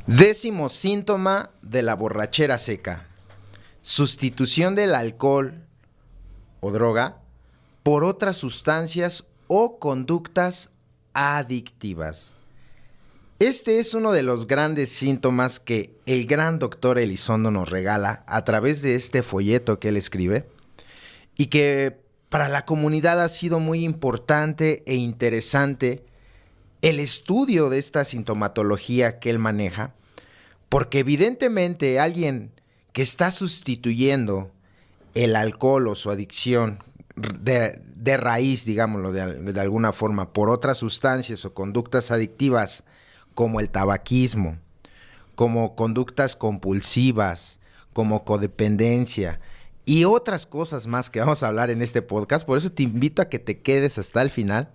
Décimo síntoma de la borrachera seca: sustitución del alcohol o droga por otras sustancias o conductas adictivas. Este es uno de los grandes síntomas que el gran doctor Elizondo nos regala a través de este folleto que él escribe y que para la comunidad ha sido muy importante e interesante el estudio de esta sintomatología que él maneja, porque evidentemente alguien que está sustituyendo el alcohol o su adicción de raíz, digámoslo de alguna forma, por otras sustancias o conductas adictivas como el tabaquismo, como conductas compulsivas, como codependencia y otras cosas más que vamos a hablar en este podcast. Por eso te invito a que te quedes hasta el final.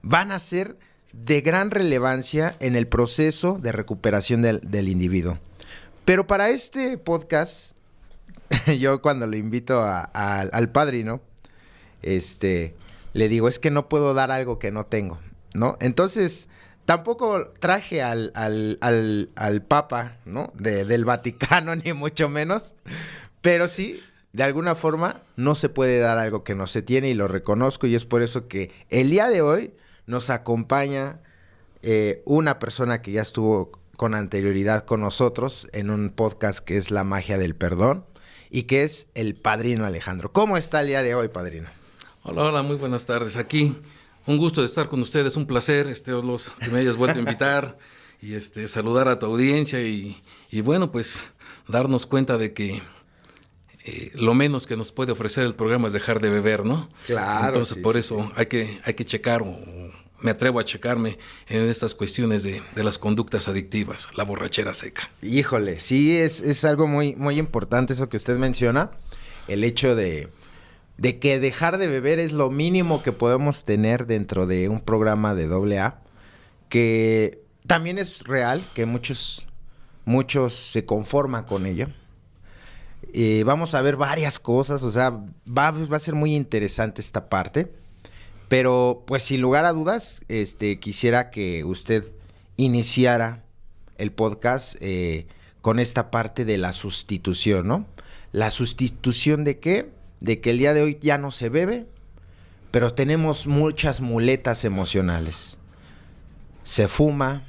Van a ser de gran relevancia en el proceso de recuperación del individuo. Pero para este podcast, yo cuando lo invito al padrino, le digo, es que no puedo dar algo que no tengo, ¿no? Entonces, tampoco traje al Papa, ¿no? Del Vaticano, ni mucho menos, pero sí, de alguna forma, no se puede dar algo que no se tiene y lo reconozco, y es por eso que el día de hoy nos acompaña una persona que ya estuvo con anterioridad con nosotros en un podcast que es La Magia del Perdón y que es el Padrino Alejandro. ¿Cómo está el día de hoy, Padrino? Hola, muy buenas tardes. Aquí, un gusto de estar con ustedes, un placer, Oslos, que me hayas vuelto a invitar y saludar a tu audiencia y bueno, pues darnos cuenta de que lo menos que nos puede ofrecer el programa es dejar de beber, ¿no? Claro. Entonces, por eso hay que checar, o me atrevo a checarme en estas cuestiones de las conductas adictivas, la borrachera seca. Híjole, sí, es algo muy, muy importante eso que usted menciona, el hecho de que dejar de beber es lo mínimo que podemos tener dentro de un programa de AA, que también es real, que muchos se conforman con ello. Vamos a ver varias cosas, o sea, va a ser muy interesante esta parte, pero pues sin lugar a dudas, quisiera que usted iniciara el podcast con esta parte de la sustitución, ¿no? ¿La sustitución de qué? De que el día de hoy ya no se bebe, pero tenemos muchas muletas emocionales. Se fuma,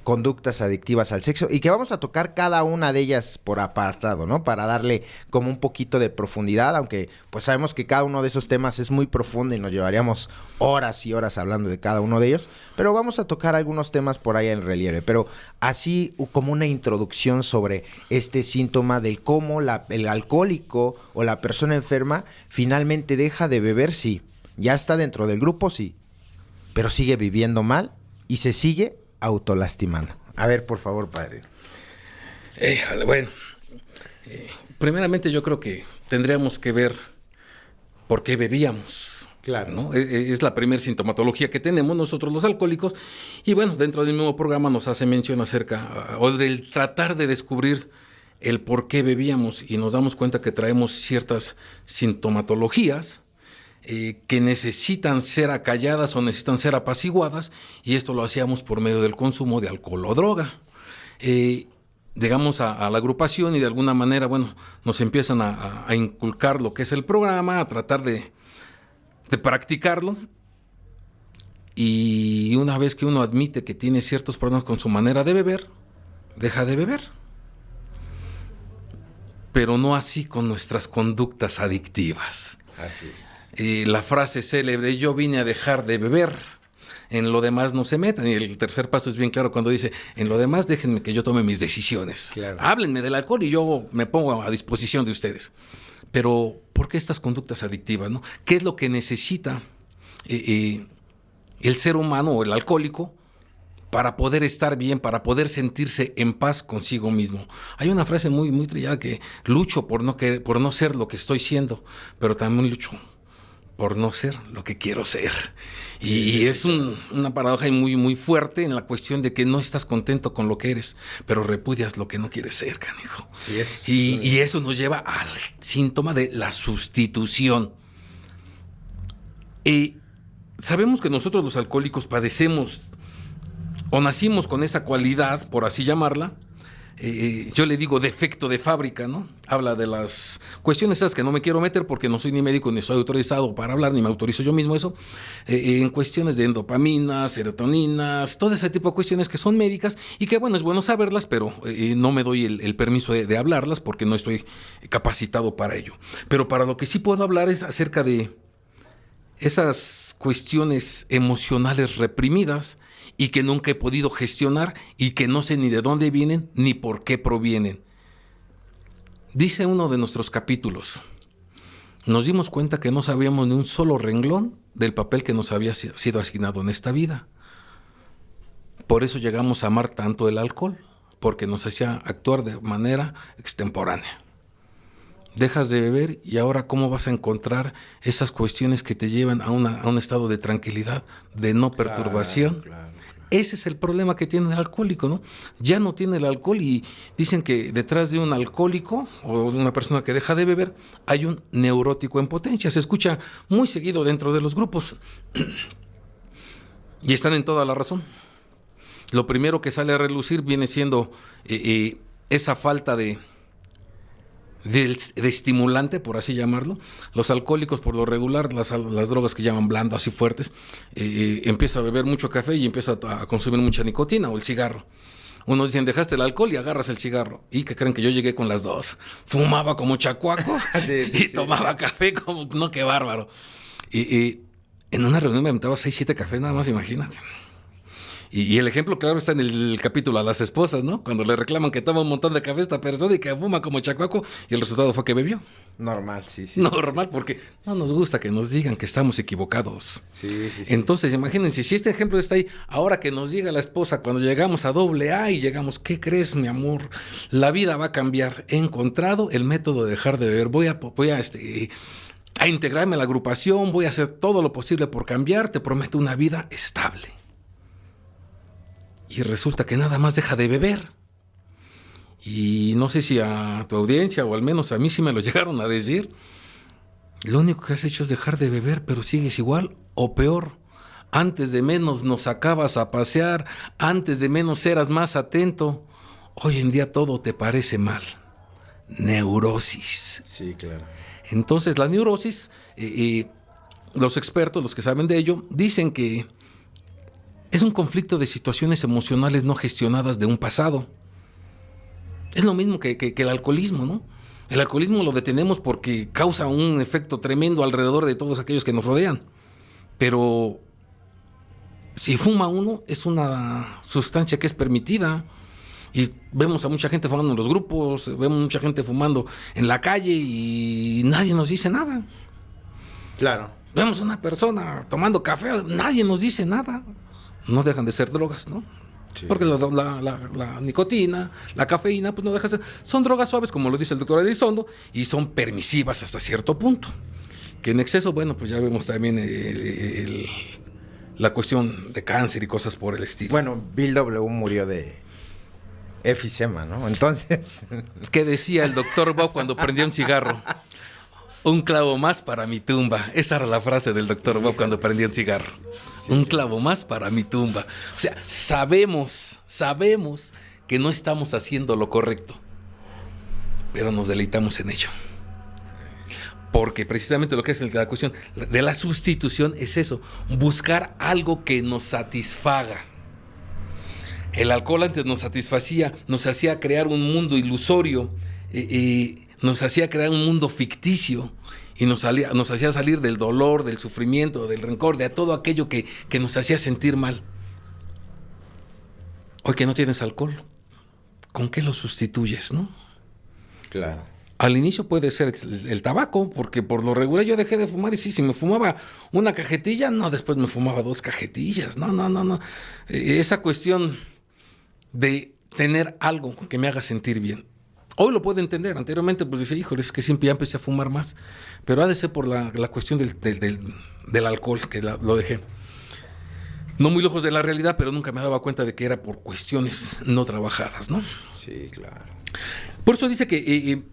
conductas adictivas al sexo, y que vamos a tocar cada una de ellas por apartado, ¿no? Para darle como un poquito de profundidad, aunque pues sabemos que cada uno de esos temas es muy profundo y nos llevaríamos horas y horas hablando de cada uno de ellos, pero vamos a tocar algunos temas por ahí en relieve, pero así como una introducción sobre este síntoma del cómo el alcohólico o la persona enferma finalmente deja de beber, sí, ya está dentro del grupo, sí, pero sigue viviendo mal y se sigue autolastimando. A ver, por favor, padre. Bueno, primeramente yo creo que tendríamos que ver por qué bebíamos. Claro. ¿No? Es la primera sintomatología que tenemos nosotros los alcohólicos. Y bueno, dentro del mismo programa nos hace mención acerca, o del tratar de descubrir el por qué bebíamos, y nos damos cuenta que traemos ciertas sintomatologías que necesitan ser acalladas o necesitan ser apaciguadas, y esto lo hacíamos por medio del consumo de alcohol o droga. Llegamos a la agrupación y de alguna manera, bueno, nos empiezan a inculcar lo que es el programa, a tratar de practicarlo, y una vez que uno admite que tiene ciertos problemas con su manera de beber, deja de beber. Pero no así con nuestras conductas adictivas. Así es. La frase célebre, yo vine a dejar de beber, en lo demás no se metan. Y el tercer paso es bien claro cuando dice, en lo demás déjenme que yo tome mis decisiones. Claro. Háblenme del alcohol y yo me pongo a disposición de ustedes. Pero, ¿por qué estas conductas adictivas, no? ¿Qué es lo que necesita el ser humano o el alcohólico para poder estar bien, para poder sentirse en paz consigo mismo? Hay una frase muy, muy trillada que lucho por no ser lo que estoy siendo, pero también lucho por no ser lo que quiero ser. Y es una paradoja muy, muy fuerte en la cuestión de que no estás contento con lo que eres, pero repudias lo que no quieres ser, canijo. Sí, es. Y eso nos lleva al síntoma de la sustitución. Sabemos que nosotros los alcohólicos padecemos o nacimos con esa cualidad, por así llamarla. Yo le digo defecto de fábrica, ¿no? Habla de las cuestiones esas que no me quiero meter porque no soy ni médico ni soy autorizado para hablar, ni me autorizo yo mismo eso, en cuestiones de endopaminas, serotoninas, todo ese tipo de cuestiones que son médicas y que, bueno, es bueno saberlas, pero no me doy el permiso de hablarlas porque no estoy capacitado para ello. Pero para lo que sí puedo hablar es acerca de esas cuestiones emocionales reprimidas y que nunca he podido gestionar y que no sé ni de dónde vienen ni por qué provienen. Dice uno de nuestros capítulos, nos dimos cuenta que no sabíamos ni un solo renglón del papel que nos había sido asignado en esta vida. Por eso llegamos a amar tanto el alcohol, porque nos hacía actuar de manera extemporánea. Dejas de beber y ahora ¿cómo vas a encontrar esas cuestiones que te llevan a un estado de tranquilidad, de no perturbación? Claro. Ese es el problema que tiene el alcohólico, ¿no? Ya no tiene el alcohol y dicen que detrás de un alcohólico o de una persona que deja de beber hay un neurótico en potencia. Se escucha muy seguido dentro de los grupos y están en toda la razón. Lo primero que sale a relucir viene siendo esa falta de estimulante, por así llamarlo. Los alcohólicos, por lo regular, las drogas que llaman blandas y fuertes, empieza a beber mucho café y empieza a consumir mucha nicotina o el cigarro. Unos dicen, dejaste el alcohol y agarras el cigarro. ¿Y qué creen? Que yo llegué con las dos. Fumaba como chacuaco y tomaba café como, no, qué bárbaro. Y en una reunión me aventaba 6, 7 cafés nada más, imagínate. Y el ejemplo claro está en el capítulo a las esposas, ¿no? Cuando le reclaman que toma un montón de café esta persona y que fuma como chacuaco, y el resultado fue que bebió. Normal, sí. Normal, porque no nos gusta que nos digan que estamos equivocados. Sí. Entonces, imagínense, si este ejemplo está ahí, ahora que nos diga la esposa, cuando llegamos a AA y llegamos, ¿qué crees, mi amor? La vida va a cambiar. He encontrado el método de dejar de beber. Voy a integrarme a la agrupación, voy a hacer todo lo posible por cambiar, te prometo una vida estable. Y resulta que nada más deja de beber. Y no sé si a tu audiencia o al menos a mí sí me lo llegaron a decir. Lo único que has hecho es dejar de beber, pero sigues igual o peor. Antes de menos nos sacabas a pasear, antes de menos eras más atento. Hoy en día todo te parece mal. Neurosis. Sí, claro. Entonces la neurosis, los expertos, los que saben de ello, dicen que es un conflicto de situaciones emocionales no gestionadas de un pasado. Es lo mismo que el alcoholismo, ¿no? El alcoholismo lo detenemos porque causa un efecto tremendo alrededor de todos aquellos que nos rodean. Pero si fuma uno, es una sustancia que es permitida. Y vemos a mucha gente fumando en los grupos, vemos mucha gente fumando en la calle y nadie nos dice nada. Claro. Vemos a una persona tomando café, nadie nos dice nada. No dejan de ser drogas, ¿no? Sí. Porque la nicotina, la cafeína, pues no dejan de ser. Son drogas suaves, como lo dice el doctor Elizondo, y son permisivas hasta cierto punto. Que en exceso, bueno, pues ya vemos también la cuestión de cáncer y cosas por el estilo. Bueno, Bill W. murió de efisema, ¿no? Entonces... ¿Qué decía el doctor Bob cuando prendía un cigarro? Un clavo más para mi tumba. Esa era la frase del doctor Bob cuando prendía un cigarro. Sí, un clavo más para mi tumba. O sea, sabemos que no estamos haciendo lo correcto, pero nos deleitamos en ello. Porque precisamente lo que es la cuestión de la sustitución es eso, buscar algo que nos satisfaga. El alcohol antes nos satisfacía, nos hacía crear un mundo ilusorio, nos hacía crear un mundo ficticio y nos hacía salir del dolor, del sufrimiento, del rencor, de todo aquello que nos hacía sentir mal. Hoy que no tienes alcohol, ¿con qué lo sustituyes, no? Claro. Al inicio puede ser el tabaco, porque por lo regular yo dejé de fumar y sí, si me fumaba una cajetilla, no, después me fumaba 2 cajetillas, no. Esa cuestión de tener algo que me haga sentir bien. Hoy lo puedo entender. Anteriormente, pues decía, híjole, es que siempre ya empecé a fumar más. Pero ha de ser por la cuestión del alcohol, que lo dejé. No muy lejos de la realidad, pero nunca me daba cuenta de que era por cuestiones no trabajadas, ¿no? Sí, claro. Por eso dice que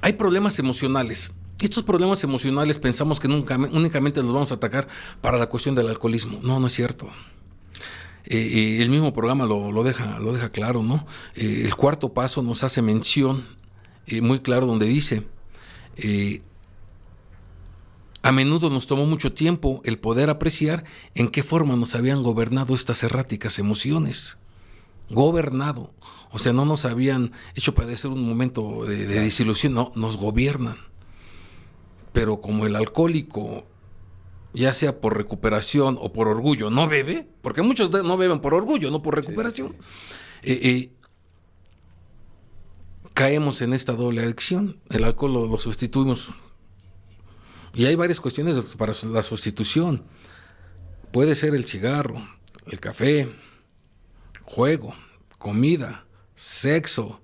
hay problemas emocionales. Estos problemas emocionales pensamos que únicamente los vamos a atacar para la cuestión del alcoholismo. No es cierto. El mismo programa lo deja claro, ¿no? El cuarto paso nos hace mención muy claro donde dice, a menudo nos tomó mucho tiempo el poder apreciar en qué forma nos habían gobernado estas erráticas emociones. Gobernado. O sea, no nos habían hecho padecer un momento de desilusión, no, nos gobiernan. Pero como el alcohólico, ya sea por recuperación o por orgullo, no bebe, porque muchos no beben por orgullo, no por recuperación, caemos en esta doble adicción. El alcohol lo sustituimos. Y hay varias cuestiones para la sustitución. Puede ser el cigarro, el café, juego, comida, sexo,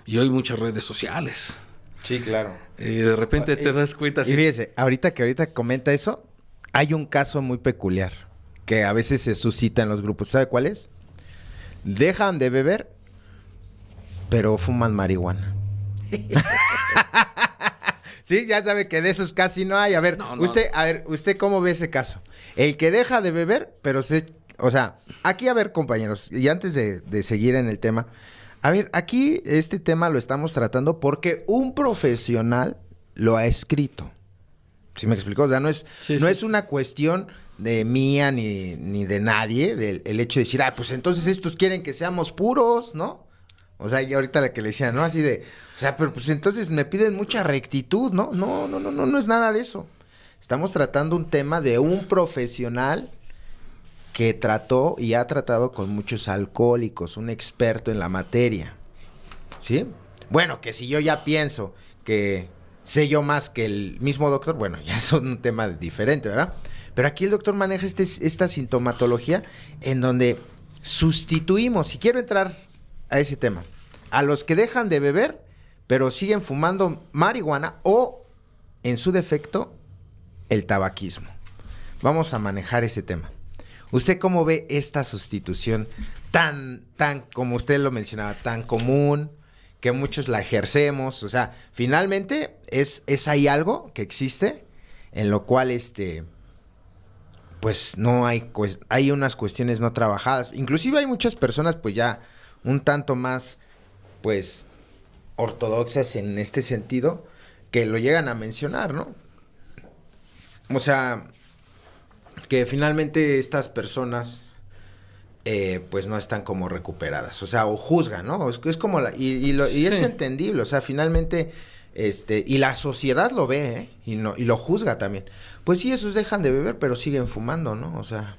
y hoy muchas redes sociales. Sí, claro. De repente te das cuenta. Y fíjese, ahorita comenta eso, hay un caso muy peculiar que a veces se suscita en los grupos. ¿Sabe cuál es? Dejan de beber, pero fuman marihuana. Sí, ya sabe que de esos casi no hay. A ver, ¿usted cómo ve ese caso? El que deja de beber, pero o sea, aquí, a ver, compañeros, y antes de seguir en el tema, a ver, aquí este tema lo estamos tratando porque un profesional lo ha escrito. ¿Sí me explicó? O sea, no es una cuestión de mía ni de nadie, el hecho de decir, pues entonces estos quieren que seamos puros, ¿no? O sea, y ahorita la que le decía, ¿no? Así de, o sea, pero pues entonces me piden mucha rectitud, ¿no? No es nada de eso. Estamos tratando un tema de un profesional que trató y ha tratado con muchos alcohólicos, un experto en la materia, ¿sí? Bueno, que si yo ya pienso que sé yo más que el mismo doctor, bueno, ya es un tema diferente, ¿verdad? Pero aquí el doctor maneja esta sintomatología en donde sustituimos, si quiero entrar a ese tema, a los que dejan de beber, pero siguen fumando marihuana o, en su defecto, el tabaquismo. Vamos a manejar ese tema. ¿Usted cómo ve esta sustitución tan, como usted lo mencionaba, tan común, que muchos la ejercemos? O sea, finalmente es ahí algo que existe, en lo cual, pues no hay, hay unas cuestiones no trabajadas. Inclusive hay muchas personas, pues ya un tanto más, pues, ortodoxas en este sentido, que lo llegan a mencionar, ¿no? O sea, que finalmente estas personas, pues, no están como recuperadas, o sea, o juzgan, ¿no? Es como y es entendible, o sea, finalmente, y la sociedad lo ve, y lo juzga también. Pues sí, esos dejan de beber, pero siguen fumando, ¿no? O sea,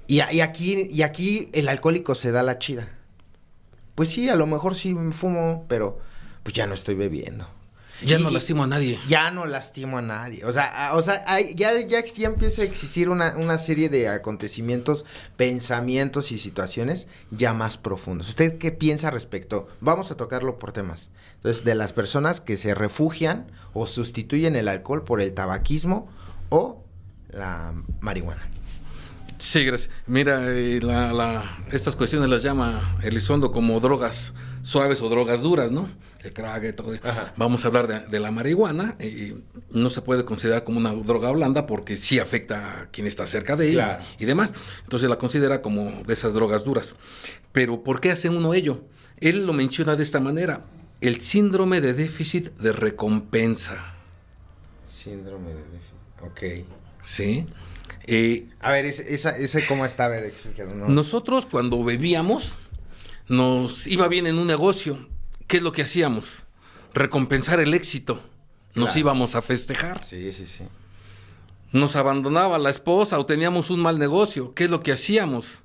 y aquí el alcohólico se da la chida. Pues sí, a lo mejor sí fumo, pero pues ya no estoy bebiendo. Ya no lastimo a nadie. Ya no lastimo a nadie. O sea, ya empieza a existir una serie de acontecimientos, pensamientos y situaciones ya más profundos. ¿Usted qué piensa respecto? Vamos a tocarlo por temas. Entonces, de las personas que se refugian o sustituyen el alcohol por el tabaquismo o la marihuana. Sí, gracias. Mira, estas cuestiones las llama Elizondo como drogas suaves o drogas duras, ¿no? El crack y todo. Ajá. Vamos a hablar de la marihuana. No se puede considerar como una droga blanda porque sí afecta a quien está cerca de ella, claro, y demás. Entonces la considera como de esas drogas duras. Pero ¿por qué hace uno ello? Él lo menciona de esta manera: el síndrome de déficit de recompensa. Síndrome de déficit, ok. Sí. A ver, ese cómo está, a ver, explícalo, ¿no? Nosotros cuando bebíamos, nos iba bien en un negocio. ¿Qué es lo que hacíamos? Recompensar el éxito. Nos claro, íbamos a festejar. Sí. Nos abandonaba la esposa o teníamos un mal negocio. ¿Qué es lo que hacíamos?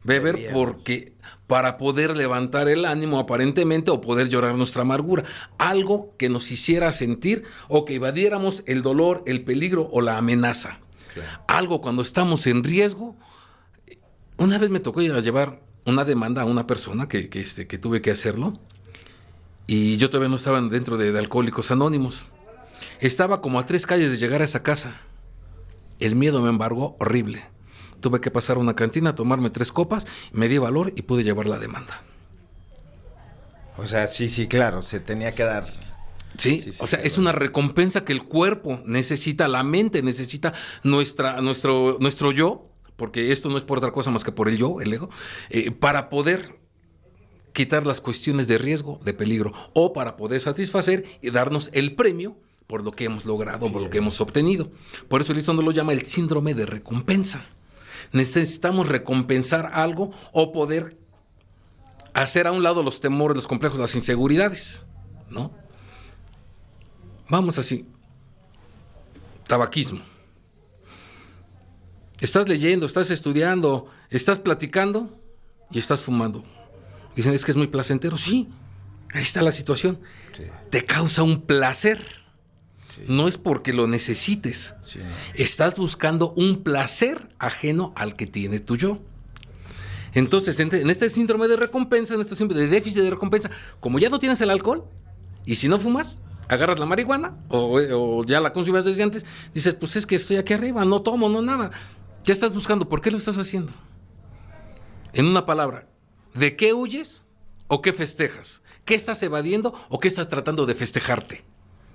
Beber. Bebíamos. Porque para poder levantar el ánimo aparentemente o poder llorar nuestra amargura. Algo que nos hiciera sentir o que evadiéramos el dolor, el peligro o la amenaza. Claro. Algo cuando estamos en riesgo. Una vez me tocó ir a llevar una demanda a una persona que tuve que hacerlo. Y yo todavía no estaba dentro de Alcohólicos Anónimos. Estaba como a 3 calles de llegar a esa casa. El miedo me embargó horrible. Tuve que pasar a una cantina, tomarme 3 copas, me di valor y pude llevar la demanda. O sea, sí, claro, se tenía que dar. Sí, o sea, es una recompensa que el cuerpo necesita, la mente necesita, nuestro yo, porque esto no es por otra cosa más que por el yo, el ego, para poder quitar las cuestiones de riesgo, de peligro, o para poder satisfacer y darnos el premio por lo que hemos logrado, por lo que hemos obtenido. Por eso Elizondo lo llama el síndrome de recompensa. Necesitamos recompensar algo o poder hacer a un lado los temores, los complejos, las inseguridades, ¿no? Vamos así. Tabaquismo. Estás leyendo, estás estudiando, estás platicando y estás fumando. Dicen, es que es muy placentero. Sí, ahí está la situación. Sí. Te causa un placer. Sí. No es porque lo necesites. Sí, no. Estás buscando un placer ajeno al que tiene tu yo. Entonces, en este síndrome de recompensa, en este síndrome de déficit de recompensa, como ya no tienes el alcohol, y si no fumas, agarras la marihuana, o ya la consumes desde antes, dices, pues es que estoy aquí arriba, no tomo, no nada. Ya estás buscando, ¿por qué lo estás haciendo? En una palabra, ¿de qué huyes o qué festejas? ¿Qué estás evadiendo o qué estás tratando de festejarte?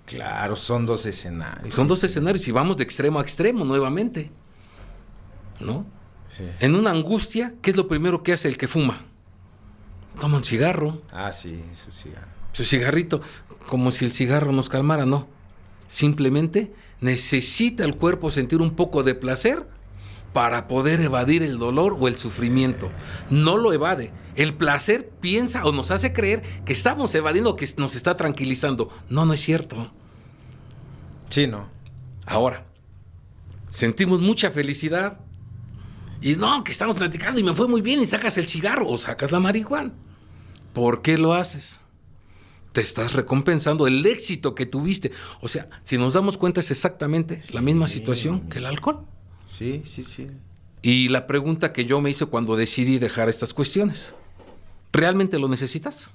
Claro, son dos escenarios. Son dos escenarios y vamos de extremo a extremo nuevamente, ¿no? Sí. En una angustia, ¿qué es lo primero que hace el que fuma? Toma un cigarro. Ah, sí, su cigarro. Su cigarrito, como si el cigarro nos calmara, no. Simplemente necesita el cuerpo sentir un poco de placer para poder evadir el dolor o el sufrimiento. No lo evade. El placer piensa o nos hace creer que estamos evadiendo, que nos está tranquilizando. No, no es cierto. Sí, no. Ahora, sentimos mucha felicidad y no, que estamos platicando y me fue muy bien y sacas el cigarro o sacas la marihuana. ¿Por qué lo haces? Te estás recompensando el éxito que tuviste. O sea, si nos damos cuenta es exactamente la misma situación que el alcohol. Sí, sí, sí. Y la pregunta que yo me hice cuando decidí dejar estas cuestiones, ¿realmente lo necesitas?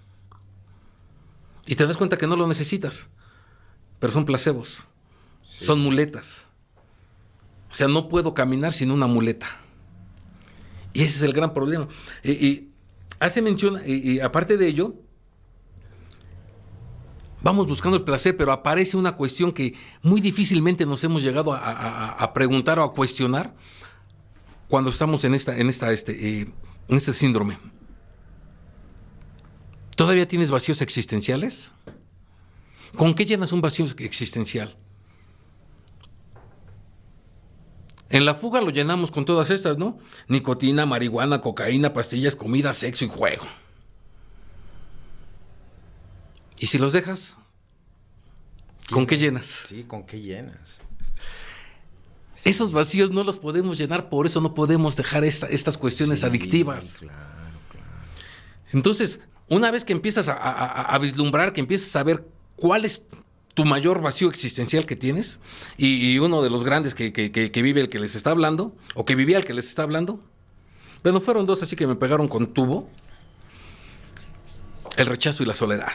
Y te das cuenta que no lo necesitas, pero son placebos, sí. Son muletas. O sea, no puedo caminar sin una muleta. Y ese es el gran problema. Y hace mención, y aparte de ello, vamos buscando el placer, pero aparece una cuestión que muy difícilmente nos hemos llegado a preguntar o a cuestionar cuando estamos en este síndrome. ¿Todavía tienes vacíos existenciales? ¿Con qué llenas un vacío existencial? En la fuga lo llenamos con todas estas, ¿no? Nicotina, marihuana, cocaína, pastillas, comida, sexo y juego. ¿Y si los dejas? ¿Con qué llenas? Sí, ¿con qué llenas? Sí. Esos vacíos no los podemos llenar, por eso no podemos dejar estas cuestiones adictivas. Claro. Entonces, una vez que empiezas a vislumbrar, que empiezas a ver cuál es tu mayor vacío existencial que tienes, y uno de los grandes que vive el que les está hablando, o que vivía el que les está hablando, bueno, fueron dos así que me pegaron con tubo: el rechazo y la soledad.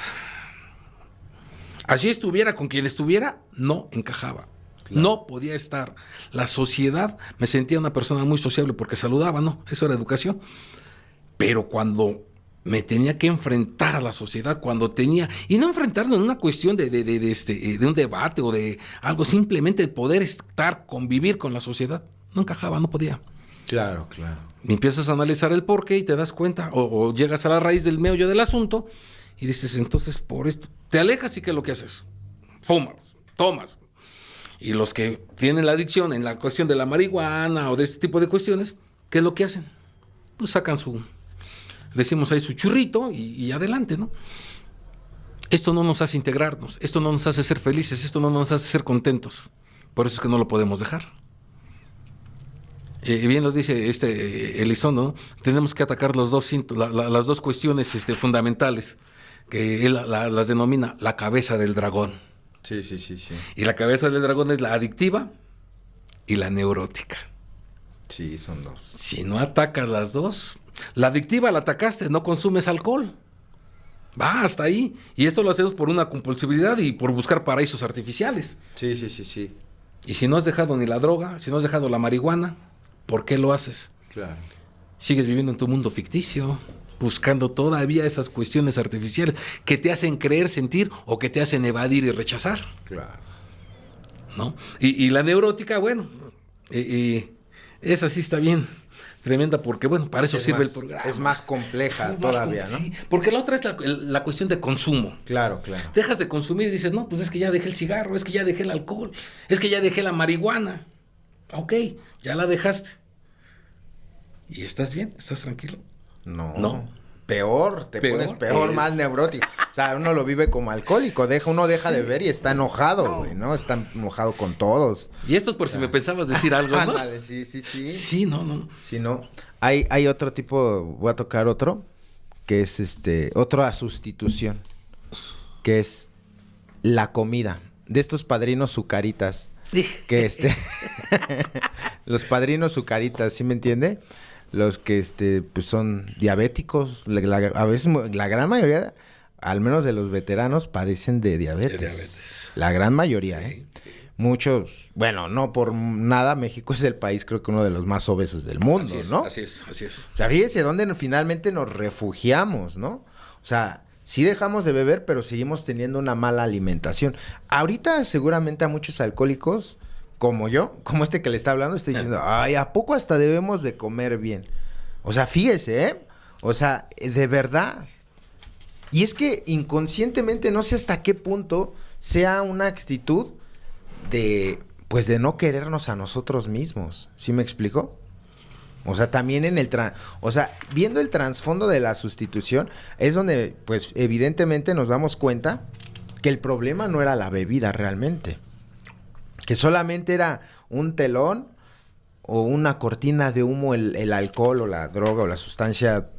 Así estuviera con quien estuviera, no encajaba. Claro. No podía estar. La sociedad, me sentía una persona muy sociable porque saludaba, ¿no? Eso era educación. Pero cuando me tenía que enfrentar a la sociedad, cuando tenía, y no enfrentarlo en una cuestión de un debate o de algo, simplemente el poder estar, convivir con la sociedad, no encajaba, no podía. Claro. Y empiezas a analizar el porqué y te das cuenta, o llegas a la raíz del meollo del asunto, y dices, entonces, por esto, te alejas y ¿qué es lo que haces? Fumas, tomas. Y los que tienen la adicción en la cuestión de la marihuana o de este tipo de cuestiones, ¿qué es lo que hacen? Pues sacan decimos ahí su churrito y adelante, ¿no? Esto no nos hace integrarnos, esto no nos hace ser felices, esto no nos hace ser contentos. Por eso es que no lo podemos dejar. Bien lo dice Elizondo, ¿no? Tenemos que atacar las dos cuestiones fundamentales, que él las denomina la cabeza del dragón. Sí. Y la cabeza del dragón es la adictiva y la neurótica. Sí, son dos. Si no atacas las dos, la adictiva la atacaste, no consumes alcohol. Va hasta ahí. Y esto lo hacemos por una compulsividad y por buscar paraísos artificiales. Sí. Y si no has dejado ni la droga, si no has dejado la marihuana, ¿por qué lo haces? Claro. Sigues viviendo en tu mundo ficticio, buscando todavía esas cuestiones artificiales que te hacen creer, sentir o que te hacen evadir y rechazar. Claro. ¿No? Y la neurótica, bueno, esa sí está bien tremenda, porque bueno, para eso sirve más, el programa. Es más compleja Es más todavía, ¿no? Sí, porque la otra es la cuestión de consumo. Claro, claro. Dejas de consumir y dices, no, pues es que ya dejé el cigarro, es que ya dejé el alcohol, es que ya dejé la marihuana. Ok, ya la dejaste. ¿Y estás bien? ¿Estás tranquilo? No. Peor, te pones peor, más neurótico. O sea, uno lo vive como alcohólico, uno deja de beber y está enojado, güey, ¿no? Está enojado con todos. Y esto es por si me pensabas decir algo, ¿no? Ándale, sí. Sí, no. Sí, no. Hay otro tipo, voy a tocar otro, que es otra sustitución, que es la comida. De estos padrinos sucaritas, que los padrinos sucaritas, ¿sí me entiende? Los que pues son diabéticos, a veces la gran mayoría, al menos de los veteranos, padecen de diabetes. La gran mayoría, sí. Muchos, bueno, no por nada, México es el país, creo que uno de los más obesos del mundo, ¿no? Así es. O sea, fíjese dónde finalmente nos refugiamos, ¿no? O sea, sí dejamos de beber, pero seguimos teniendo una mala alimentación. Ahorita seguramente a muchos alcohólicos, como yo, como este que le está hablando, está diciendo, ay, ¿a poco hasta debemos de comer bien? O sea, fíjese, ¿eh? O sea, de verdad. Y es que inconscientemente, no sé hasta qué punto sea una actitud de no querernos a nosotros mismos. ¿Sí me explico? O sea, también viendo el trasfondo de la sustitución, es donde, pues, evidentemente nos damos cuenta que el problema no era la bebida realmente. Que solamente era un telón o una cortina de humo el alcohol o la droga o la sustancia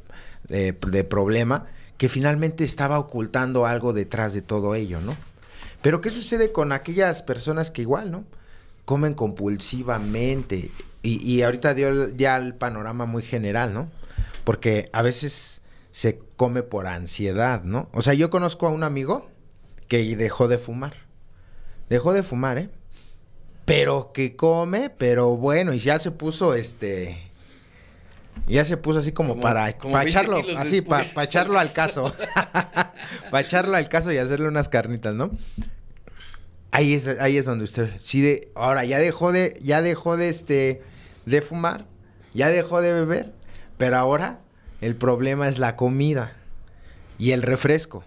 de problema, que finalmente estaba ocultando algo detrás de todo ello, ¿no? Pero ¿qué sucede con aquellas personas que igual, ¿no? Comen compulsivamente. Y ahorita dio ya el panorama muy general, ¿no? Porque a veces se come por ansiedad, ¿no? O sea, yo conozco a un amigo que dejó de fumar. Dejó de fumar, ¿eh? Pero que come, pero bueno, y ya se puso ya se puso así como para echarlo, así, para echarlo al caso. Para echarlo al caso y hacerle unas carnitas, ¿no? Ahí es donde usted ahora ya dejó de fumar, ya dejó de beber, pero ahora el problema es la comida y el refresco.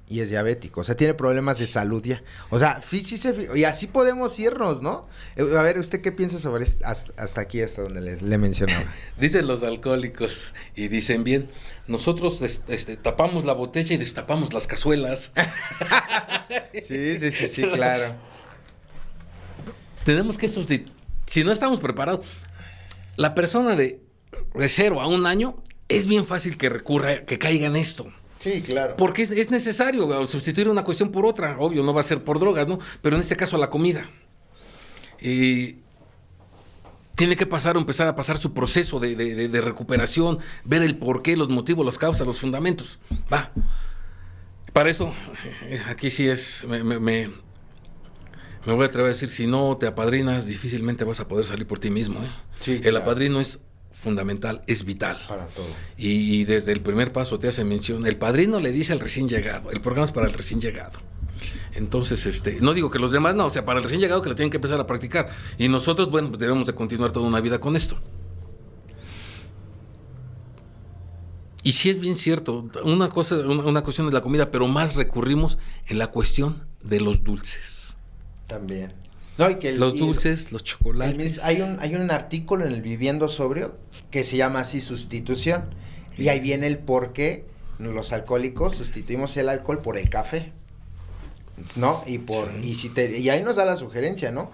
Y es diabético, o sea, tiene problemas de salud ya. O sea, y así podemos irnos, ¿no? A ver, ¿usted qué piensa sobre hasta aquí, hasta donde le mencionaba? Dicen los alcohólicos, y dicen bien, nosotros tapamos la botella y destapamos las cazuelas. Sí, claro. Tenemos que si no estamos preparados, la persona de 0 a 1 año, es bien fácil que caiga en esto. Sí, claro. Porque es necesario sustituir una cuestión por otra. Obvio, no va a ser por drogas, ¿no? Pero en este caso la comida. Tiene que empezar a pasar su proceso de recuperación, ver el porqué, los motivos, las causas, los fundamentos. Va. Para eso, aquí sí me voy a atrever a decir, si no te apadrinas, difícilmente vas a poder salir por ti mismo, ¿eh? Sí, el apadrino es fundamental, es vital. Para todo. Y desde el primer paso te hace mención, el padrino le dice al recién llegado, el programa es para el recién llegado. Entonces, no digo que los demás no, o sea, para el recién llegado que lo tienen que empezar a practicar. Y nosotros, bueno, pues debemos de continuar toda una vida con esto. Y sí es bien cierto, una cuestión de la comida, pero más recurrimos en la cuestión de los dulces. También. No, los dulces, los chocolates. Hay un artículo en el Viviendo Sobrio que se llama así Sustitución. Y ahí viene el por qué los alcohólicos sustituimos el alcohol por el café, ¿no? Y ahí nos da la sugerencia, ¿no?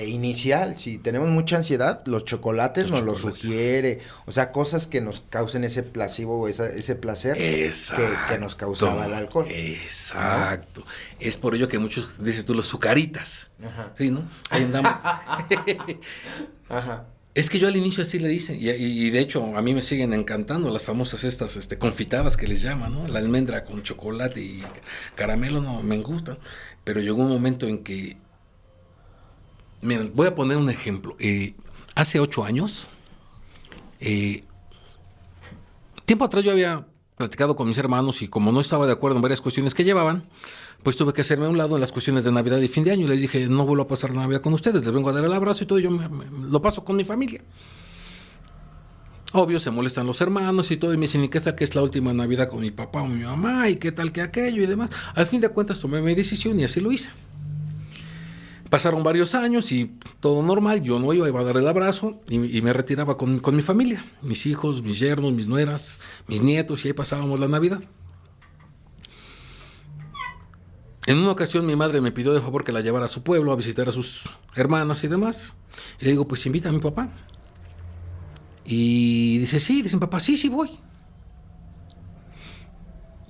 Inicial, si tenemos mucha ansiedad, los chocolates nos lo sugiere, o sea, cosas que nos causen ese placebo o ese placer que nos causaba el alcohol. Exacto. ¿No? Es por ello que muchos, dices tú, los sucaritas. Ajá. Sí, ¿no? Ahí andamos. Ajá. Es que yo al inicio así le hice, y de hecho a mí me siguen encantando las famosas estas confitadas que les llaman, ¿no? La almendra con chocolate y caramelo, no, me gustan, pero llegó un momento en que, miren, voy a poner un ejemplo. Hace 8 años, tiempo atrás yo había platicado con mis hermanos y como no estaba de acuerdo en varias cuestiones que llevaban, pues tuve que hacerme a un lado en las cuestiones de Navidad y fin de año. Les dije, no vuelvo a pasar la Navidad con ustedes, les vengo a dar el abrazo y todo, yo lo paso con mi familia. Obvio, se molestan los hermanos y todo, y me dicen, ¿y qué tal que es la última Navidad con mi papá o mi mamá? ¿Y qué tal que aquello y demás? Al fin de cuentas tomé mi decisión y así lo hice. Pasaron varios años y todo normal, yo no iba a dar el abrazo y me retiraba con mi familia, mis hijos, mis yernos, mis nueras, mis nietos, y ahí pasábamos la Navidad. En una ocasión mi madre me pidió de favor que la llevara a su pueblo a visitar a sus hermanas y demás. Y le digo, pues invita a mi papá. Y dice, sí, dice mi papá, sí, voy.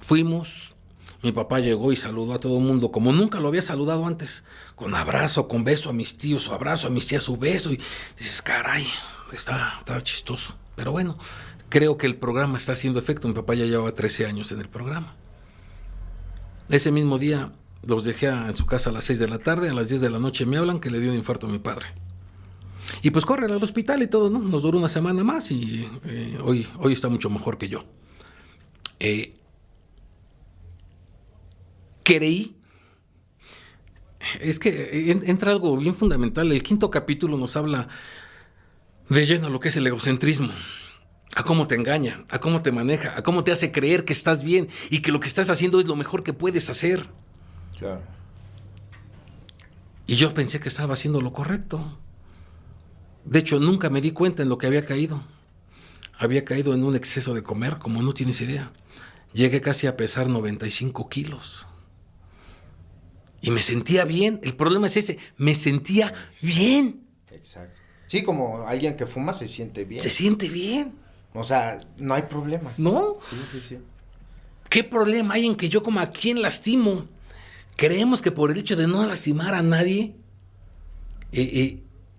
Fuimos, mi papá llegó y saludó a todo el mundo como nunca lo había saludado antes, con abrazo, con beso a mis tíos, su abrazo, a mis tías su beso, y dices, caray, está chistoso. Pero bueno, creo que el programa está haciendo efecto. Mi papá ya llevaba 13 años en el programa. Ese mismo día los dejé en su casa a las 6 de la tarde, a las 10 de la noche me hablan que le dio un infarto a mi padre. Y pues corren al hospital y todo, ¿no? Nos duró una semana más y hoy está mucho mejor que yo. Creí, es que entra algo bien fundamental. El 5º capítulo nos habla de lleno lo que es el egocentrismo, a cómo te engaña, a cómo te maneja, a cómo te hace creer que estás bien y que lo que estás haciendo es lo mejor que puedes hacer. Claro. Y yo pensé que estaba haciendo lo correcto. De hecho, nunca me di cuenta en lo que había caído. Había caído en un exceso de comer, como no tienes idea. Llegué casi a pesar 95 kilos. Y me sentía bien. El problema es ese, me sentía bien. Exacto. Sí, como alguien que fuma se siente bien. Se siente bien. O sea, no hay problema. ¿No? Sí. ¿Qué problema hay en que yo como a quién lastimo? Creemos que por el hecho de no lastimar a nadie,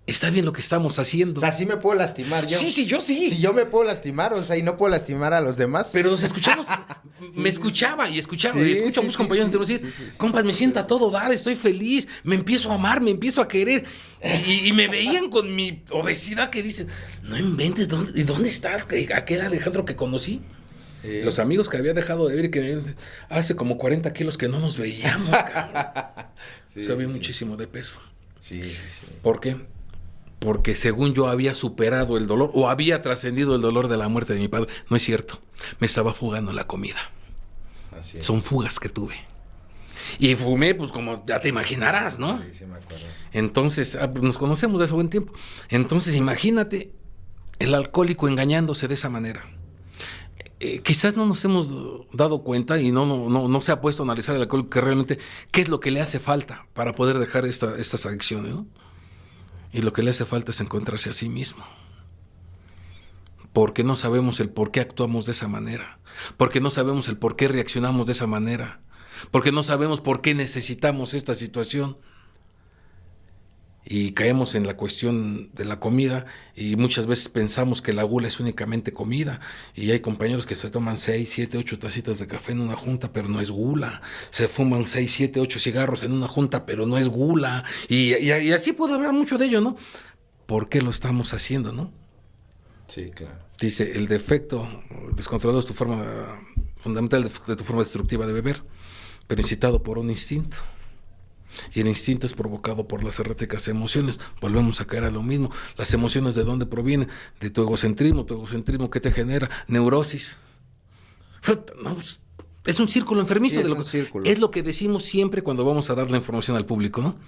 está bien lo que estamos haciendo. O sea, sí me puedo lastimar yo. Sí, yo sí. Si yo me puedo lastimar, o sea, y no puedo lastimar a los demás. Pero los escuchamos, me escuchaba y escucho a muchos compañeros decir, compas, me siento a todo dar, estoy feliz, me empiezo a amar, me empiezo a querer. Y me veían con mi obesidad que dicen, no inventes, ¿dónde está aquel Alejandro que conocí? Los amigos que había dejado de ver, que hace como 40 kilos que no nos veíamos, cabrón. Subí muchísimo de peso. Sí. ¿Por qué? Porque según yo había superado el dolor o había trascendido el dolor de la muerte de mi padre. No es cierto. Me estaba fugando la comida. Así es. Son fugas que tuve. Y fumé, pues como ya te imaginarás, ¿no? Sí, me acuerdo. Entonces, pues nos conocemos de hace buen tiempo. Entonces, imagínate el alcohólico engañándose de esa manera. Quizás no nos hemos dado cuenta y no se ha puesto a analizar el alcohólico que realmente qué es lo que le hace falta para poder dejar estas adicciones, ¿no? Y lo que le hace falta es encontrarse a sí mismo. Porque no sabemos el por qué actuamos de esa manera. Porque no sabemos el por qué reaccionamos de esa manera. Porque no sabemos por qué necesitamos esta situación. Y caemos en la cuestión de la comida y muchas veces pensamos que la gula es únicamente comida. Y hay compañeros que se toman 6, 7, 8 tacitas de café en una junta, pero no es gula. Se fuman 6, 7, 8 cigarros en una junta, pero no es gula. Y así puedo hablar mucho de ello, ¿no? ¿Por qué lo estamos haciendo, no? Sí, claro. Dice, el defecto descontrolado es tu forma fundamental de tu forma destructiva de beber, pero incitado por un instinto. Y el instinto es provocado por las erráticas emociones. Volvemos a caer a lo mismo. Las emociones, ¿de dónde provienen? De tu egocentrismo. Tu egocentrismo, ¿qué te genera? Neurosis. No, es un círculo enfermizo. Sí, es lo que decimos siempre cuando vamos a dar la información al público, ¿no?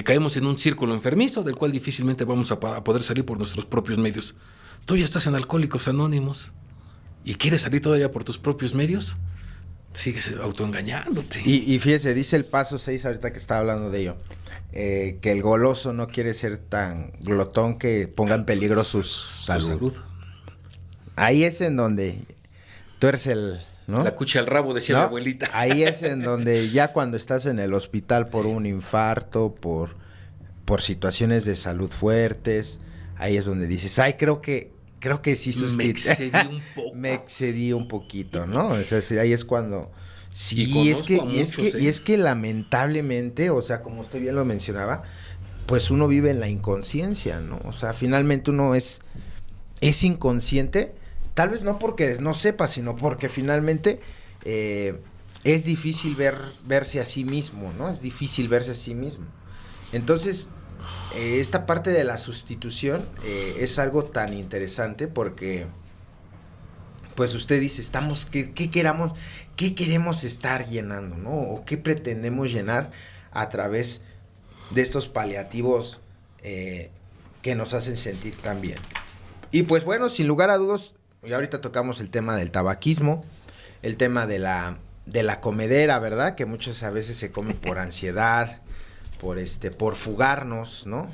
Caemos en un círculo enfermizo del cual difícilmente vamos a poder salir por nuestros propios medios. Tú ya estás en Alcohólicos Anónimos y quieres salir todavía por tus propios medios. Sigues autoengañándote. Y fíjese, dice el paso 6, ahorita que estaba hablando de ello, que el goloso no quiere ser tan glotón que ponga en peligro su salud. Ahí es en donde tuerce ¿no? La cucha al rabo, decía mi abuelita. Ahí es en donde ya cuando estás en el hospital por un infarto, por situaciones de salud fuertes, ahí es donde dices, ay, creo que sí me excedí un poco. Me excedí un poquito, ¿no? O sea, ahí es cuando... Sí, y es que lamentablemente, o sea, como usted bien lo mencionaba, pues uno vive en la inconsciencia, ¿no? O sea, finalmente uno es inconsciente, tal vez no porque no sepa, sino porque finalmente es difícil verse a sí mismo, ¿no? Es difícil verse a sí mismo. Entonces... esta parte de la sustitución es algo tan interesante porque pues usted dice, ¿qué queremos estar llenando, ¿no? O qué pretendemos llenar a través de estos paliativos que nos hacen sentir tan bien. Y pues bueno, sin lugar a dudas, y ahorita tocamos el tema del tabaquismo, el tema de la comedera, ¿verdad? Que muchas a veces se come por ansiedad, por fugarnos, ¿no?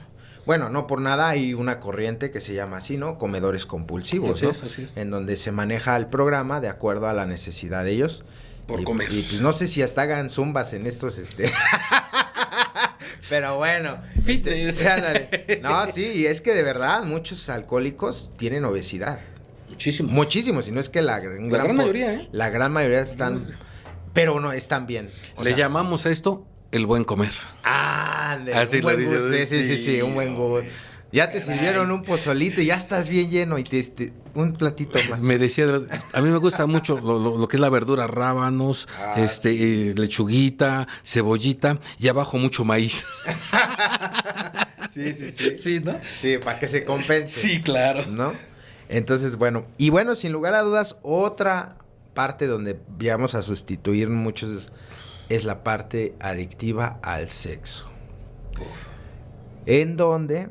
Bueno, no por nada hay una corriente que se llama así, ¿no? Comedores compulsivos, ¿no? Así es. En donde se maneja el programa de acuerdo a la necesidad de ellos. Por comer. Y pues no sé si hasta hagan zumbas en estos, Pero bueno. Fitness. No, sí, es que de verdad muchos alcohólicos tienen obesidad. Muchísimos, y no es que la gran mayoría, ¿eh? La gran mayoría están, pero no, están bien. Le llamamos a esto el buen comer. Así lo dices. Sí, un buen gusto. Ya te sirvieron un pozolito y ya estás bien lleno y un platito más. Me decía, a mí me gusta mucho lo que es la verdura, rábanos, lechuguita, cebollita y abajo mucho maíz. Sí. Sí, ¿no? Sí, para que se compense. Sí, claro. ¿No? Entonces, bueno, sin lugar a dudas, otra parte donde vamos a sustituir muchos es la parte adictiva al sexo. En donde,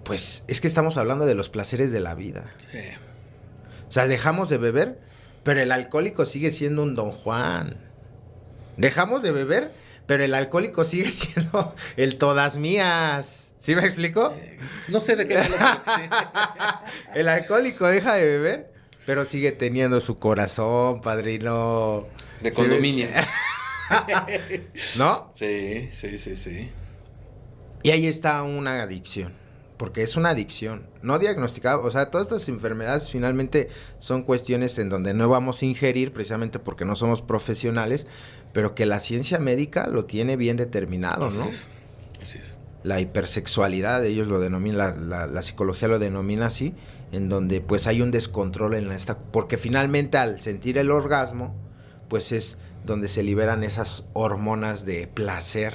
pues, es que estamos hablando de los placeres de la vida. Sí. O sea, dejamos de beber, pero el alcohólico sigue siendo un Don Juan. Dejamos de beber, pero el alcohólico sigue siendo el todas mías. ¿Sí me explico? No sé de qué. El alcohólico deja de beber, pero sigue teniendo su corazón, padrino. De condominio. ¿No? Sí. Y ahí está una adicción, porque es una adicción no diagnosticada. O sea, todas estas enfermedades finalmente son cuestiones en donde no vamos a ingerir precisamente porque no somos profesionales, pero que la ciencia médica lo tiene bien determinado, ¿no? Así es. La hipersexualidad, ellos lo denominan, la psicología lo denomina así, en donde pues hay un descontrol en porque finalmente al sentir el orgasmo, pues es donde se liberan esas hormonas de placer,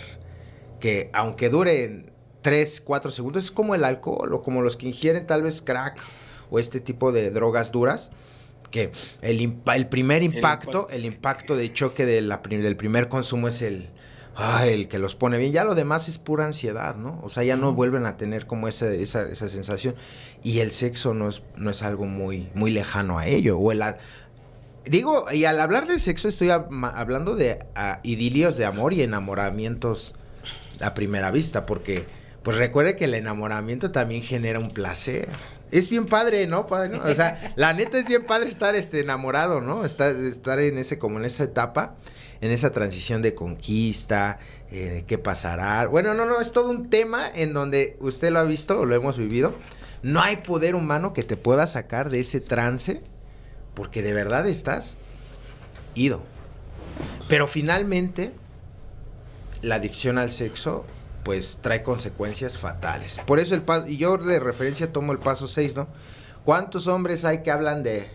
que aunque duren 3, 4 segundos, es como el alcohol o como los que ingieren tal vez crack o este tipo de drogas duras, que el primer impacto, el impacto de choque del primer consumo es el que los pone bien. Ya lo demás es pura ansiedad, ¿no? O sea, ya no vuelven a tener como esa sensación. Y el sexo no es algo muy, muy lejano a ello. Y al hablar de sexo estoy hablando de idilios de amor y enamoramientos a primera vista, porque pues recuerde que el enamoramiento también genera un placer. Es bien padre, ¿no? Padre, ¿no? O sea, la neta es bien padre estar enamorado, ¿no? Estar en esa etapa, en esa transición de conquista, qué pasará. Bueno, no, es todo un tema en donde usted lo ha visto o lo hemos vivido. No hay poder humano que te pueda sacar de ese trance, porque de verdad estás ido. Pero finalmente, la adicción al sexo pues trae consecuencias fatales. Por eso y yo de referencia tomo el paso 6, ¿no? ¿Cuántos hombres hay que hablan de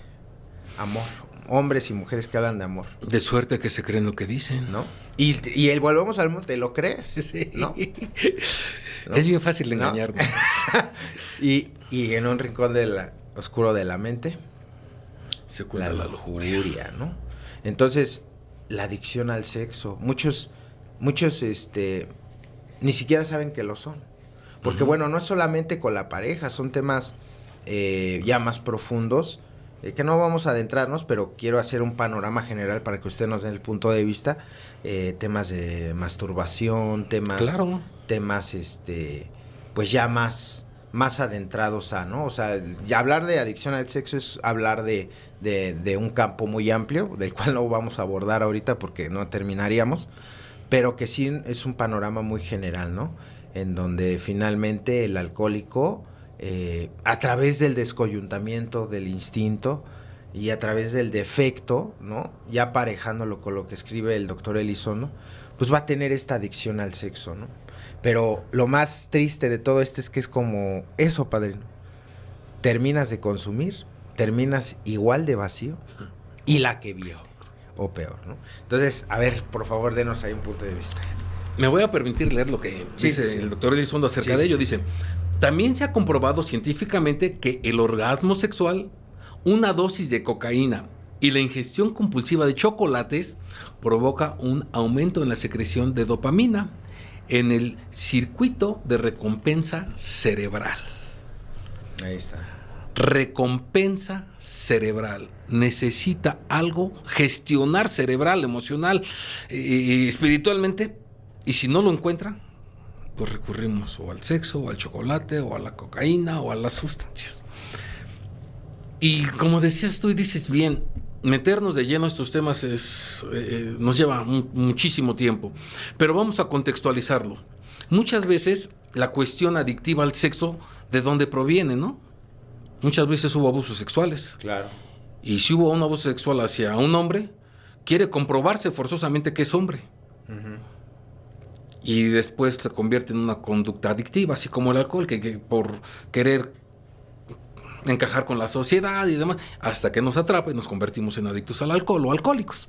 amor? Hombres y mujeres que hablan de amor. De suerte que se creen lo que dicen, ¿no? Y volvemos al mundo, ¿te lo crees? Sí. ¿No? Es bien fácil de engañar, ¿no? y en un rincón oscuro de la mente se oculta la lujuria, ¿no? Entonces, la adicción al sexo, muchos ni siquiera saben que lo son. Porque bueno, no es solamente con la pareja, son temas ya más profundos, que no vamos a adentrarnos, pero quiero hacer un panorama general para que usted nos dé el punto de vista. Temas de masturbación, temas pues ya más adentrados a, ¿no? O sea, ya hablar de adicción al sexo es hablar de un campo muy amplio, del cual no vamos a abordar ahorita porque no terminaríamos, pero que sí es un panorama muy general, ¿no? En donde finalmente el alcohólico, a través del descoyuntamiento del instinto y a través del defecto, ¿no? Ya aparejándolo con lo que escribe el doctor Elizondo, pues va a tener esta adicción al sexo, ¿no? Pero lo más triste de todo esto es que es como eso, padrino. Terminas de consumir, terminas igual de vacío y la que vio. O peor, ¿no? Entonces, a ver, por favor, denos ahí un punto de vista. Me voy a permitir leer lo que dice el doctor Elizondo acerca de ello. Dice, También se ha comprobado científicamente que el orgasmo sexual, una dosis de cocaína y la ingestión compulsiva de chocolates provoca un aumento en la secreción de dopamina en el circuito de recompensa cerebral. Ahí está. Recompensa cerebral. Necesita algo, gestionar cerebral, emocional, espiritualmente, y si no lo encuentra, pues recurrimos o al sexo, o al chocolate, o a la cocaína, o a las sustancias. Y como decías tú y dices bien, meternos de lleno a estos temas nos lleva muchísimo tiempo, pero vamos a contextualizarlo. Muchas veces la cuestión adictiva al sexo, ¿de dónde proviene, no? Muchas veces hubo abusos sexuales. Claro. Y si hubo un abuso sexual hacia un hombre, quiere comprobarse forzosamente que es hombre. Uh-huh. Y después se convierte en una conducta adictiva, así como el alcohol, que por querer encajar con la sociedad y demás, hasta que nos atrapa y nos convertimos en adictos al alcohol o alcohólicos.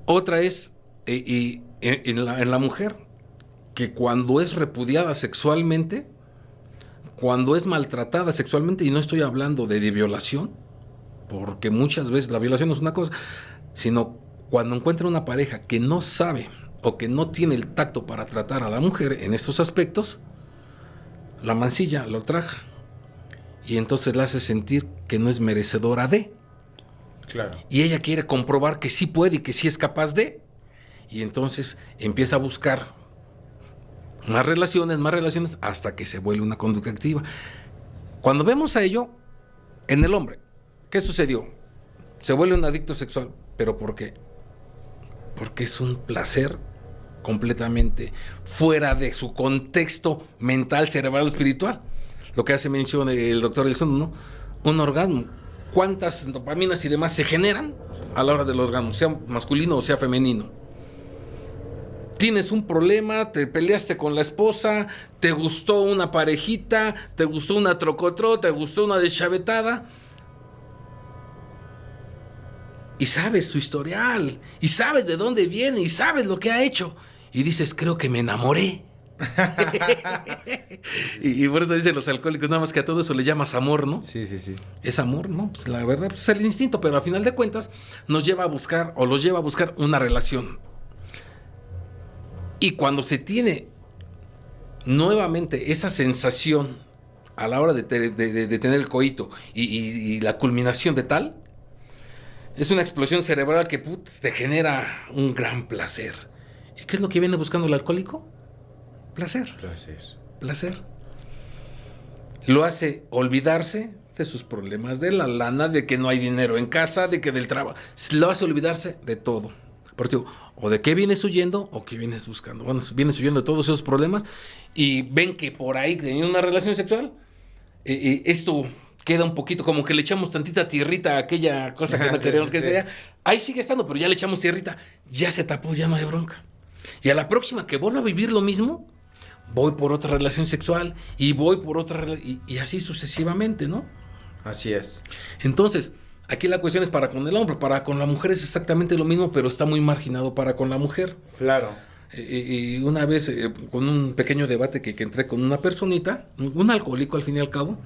Otra es en la mujer, que cuando es repudiada sexualmente, cuando es maltratada sexualmente, y no estoy hablando de violación, porque muchas veces la violación no es una cosa, sino cuando encuentra una pareja que no sabe o que no tiene el tacto para tratar a la mujer en estos aspectos, la mancilla, la ultraja, y entonces la hace sentir que no es merecedora de. Claro. Y ella quiere comprobar que sí puede y que sí es capaz de, y entonces empieza a buscar más relaciones, hasta que se vuelve una conducta activa. Cuando vemos a ello en el hombre, ¿qué sucedió? Se vuelve un adicto sexual, ¿pero por qué? Porque es un placer completamente fuera de su contexto mental, cerebral, espiritual. Lo que hace mención el doctor Elson, ¿no? Un orgasmo. ¿Cuántas dopaminas y demás se generan a la hora del orgasmo, sea masculino o sea femenino? Tienes un problema, te peleaste con la esposa, te gustó una parejita, te gustó una trocotro, te gustó una deschavetada, y sabes su historial, y sabes de dónde viene, y sabes lo que ha hecho, y dices, creo que me enamoré. y por eso dicen los alcohólicos, nada más que a todo eso le llamas amor, ¿no? Sí, sí, sí. Es amor, ¿no? Pues la verdad pues es el instinto, pero a final de cuentas nos lleva a buscar, o los lleva a buscar una relación. Y cuando se tiene nuevamente esa sensación a la hora de tener el coito y la culminación de tal, es una explosión cerebral que te genera un gran placer. ¿Y qué es lo que viene buscando el alcohólico? Placer. Placer. Lo hace olvidarse de sus problemas, de la lana, de que no hay dinero en casa, de que del trabajo. Lo hace olvidarse de todo. Porque digo, o de qué vienes huyendo o qué vienes buscando. Bueno, vienes huyendo de todos esos problemas y ven que por ahí teniendo una relación sexual, esto queda un poquito como que le echamos tantita tierrita a aquella cosa que no queremos que sea. Ahí sigue estando, pero ya le echamos tierrita. Ya se tapó, ya no hay bronca. Y a la próxima que vuelva a vivir lo mismo, voy por otra relación sexual y voy por otra y así sucesivamente, ¿no? Así es. Entonces, aquí la cuestión es para con el hombre, para con la mujer es exactamente lo mismo, pero está muy marginado para con la mujer. Claro. Y una vez, con un pequeño debate que entré con una personita, un alcohólico al fin y al cabo,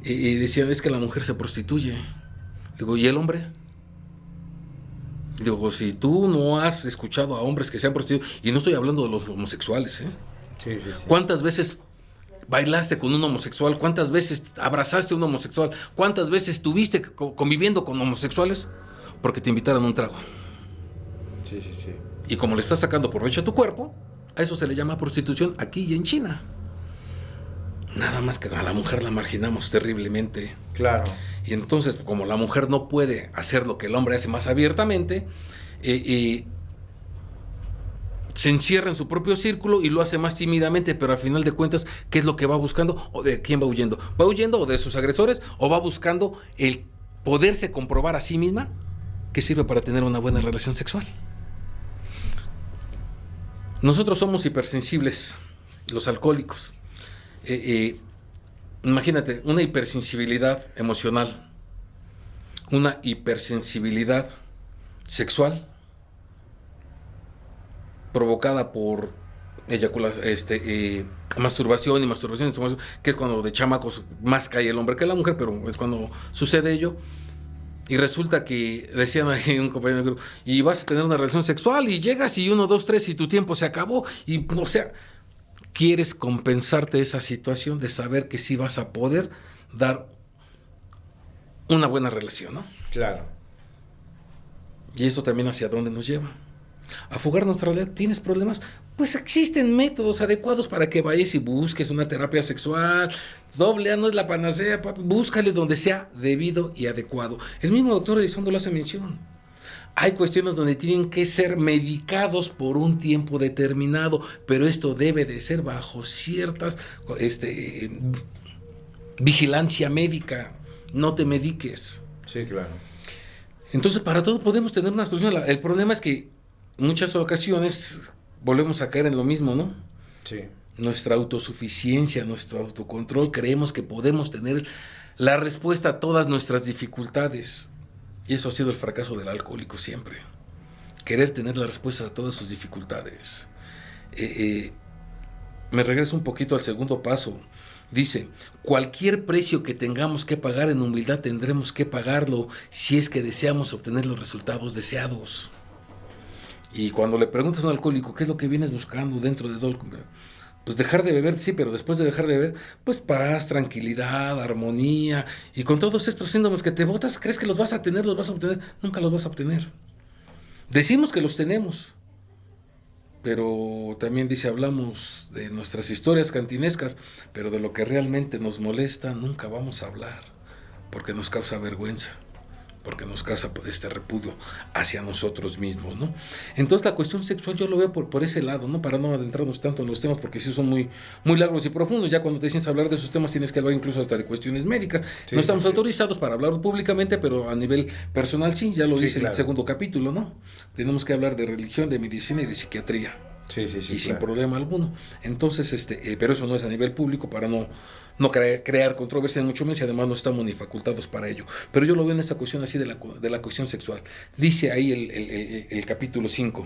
y decía, es que la mujer se prostituye. Digo, ¿y el hombre? Digo, si tú no has escuchado a hombres que se han prostituido, y no estoy hablando de los homosexuales, ¿eh? Sí, sí, sí. ¿Cuántas veces bailaste con un homosexual? ¿Cuántas veces abrazaste a un homosexual? ¿Cuántas veces estuviste conviviendo con homosexuales? Porque te invitaron a un trago. Sí, sí, sí. Y como le estás sacando provecho a tu cuerpo, a eso se le llama prostitución aquí y en China. Nada más que a la mujer la marginamos terriblemente. Claro. Y entonces, como la mujer no puede hacer lo que el hombre hace más abiertamente, se encierra en su propio círculo y lo hace más tímidamente, pero al final de cuentas, ¿qué es lo que va buscando? ¿O de quién va huyendo? ¿Va huyendo o de sus agresores? ¿O va buscando el poderse comprobar a sí misma que sirve para tener una buena relación sexual? Nosotros somos hipersensibles, los alcohólicos. Imagínate, una hipersensibilidad emocional, una hipersensibilidad sexual, provocada por masturbación y masturbación, que es cuando de chamacos más cae el hombre que la mujer, pero es cuando sucede ello. Y resulta que decían ahí un compañero del grupo, y vas a tener una relación sexual y llegas y 1, 2, 3 y tu tiempo se acabó. Y o sea, quieres compensarte esa situación de saber que sí vas a poder dar una buena relación, ¿no? Claro. Y eso también hacia dónde nos lleva. A fugar nuestra realidad. ¿Tienes problemas? Pues existen métodos adecuados para que vayas y busques una terapia sexual. AA no es la panacea, papi. Búscale donde sea debido y adecuado. El mismo doctor Elizondo lo hace mención. Hay cuestiones donde tienen que ser medicados por un tiempo determinado, pero esto debe de ser bajo ciertas vigilancia médica. No te mediques. Sí, claro. Entonces, para todo podemos tener una solución. El problema es que en muchas ocasiones volvemos a caer en lo mismo, ¿no? Sí. Nuestra autosuficiencia, nuestro autocontrol, creemos que podemos tener la respuesta a todas nuestras dificultades. Y eso ha sido el fracaso del alcohólico siempre. Querer tener la respuesta a todas sus dificultades. Me regreso un poquito al segundo paso. Dice, cualquier precio que tengamos que pagar en humildad tendremos que pagarlo si es que deseamos obtener los resultados deseados. Y cuando le preguntas a un alcohólico, ¿qué es lo que vienes buscando dentro de Dolco? Pues dejar de beber, sí, pero después de dejar de beber, pues paz, tranquilidad, armonía. Y con todos estos síndromes que te botas, ¿crees que los vas a tener, los vas a obtener? Nunca los vas a obtener. Decimos que los tenemos. Pero también dice, hablamos de nuestras historias cantinescas, pero de lo que realmente nos molesta nunca vamos a hablar, porque nos causa vergüenza, porque nos causa este repudio hacia nosotros mismos, ¿no? Entonces la cuestión sexual yo lo veo por ese lado, ¿no? Para no adentrarnos tanto en los temas, porque sí son muy, muy largos y profundos. Ya cuando te sientes a hablar de esos temas tienes que hablar incluso hasta de cuestiones médicas. Sí, no estamos autorizados para hablar públicamente, pero a nivel personal sí, ya lo dice claro. El segundo capítulo, ¿no? Tenemos que hablar de religión, de medicina y de psiquiatría. Sí, y sin problema alguno. Entonces, pero eso no es a nivel público para no crear controversia, mucho menos, y además no estamos ni facultados para ello. Pero yo lo veo en esta cuestión así de la cuestión sexual. Dice ahí el capítulo 5,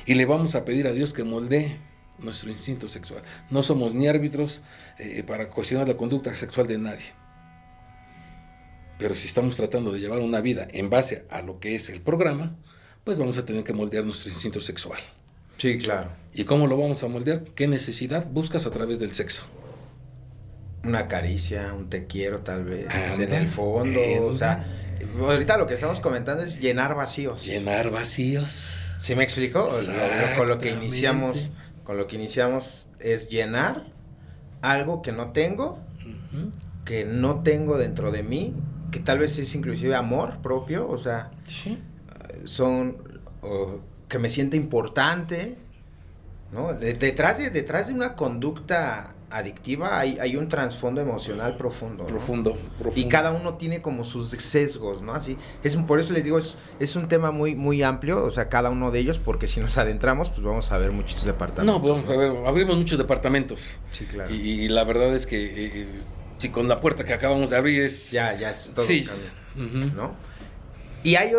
y le vamos a pedir a Dios que moldee nuestro instinto sexual. No somos ni árbitros para cuestionar la conducta sexual de nadie. Pero si estamos tratando de llevar una vida en base a lo que es el programa, pues vamos a tener que moldear nuestro instinto sexual. Sí, claro. ¿Y cómo lo vamos a moldear? ¿Qué necesidad buscas a través del sexo? Una caricia, un te quiero tal vez, en el fondo, o sea, ahorita lo que estamos comentando es llenar vacíos. Llenar vacíos. ¿Sí me explico? Con lo que iniciamos es llenar algo que no tengo, que no tengo dentro de mí, que tal vez es inclusive amor propio, o sea, sí. Que me sienta importante, ¿no? Detrás de una conducta adictiva hay un trasfondo emocional profundo, ¿no? Profundo. Y cada uno tiene como sus sesgos, ¿no? Así, por eso les digo, es un tema muy, muy amplio, o sea, cada uno de ellos, porque si nos adentramos, pues vamos a ver muchos departamentos. No, vamos a ver, abrimos muchos departamentos. Sí, claro. Y la verdad es que, si con la puerta que acabamos de abrir es... Ya es todo sí, ¿no? Y hay...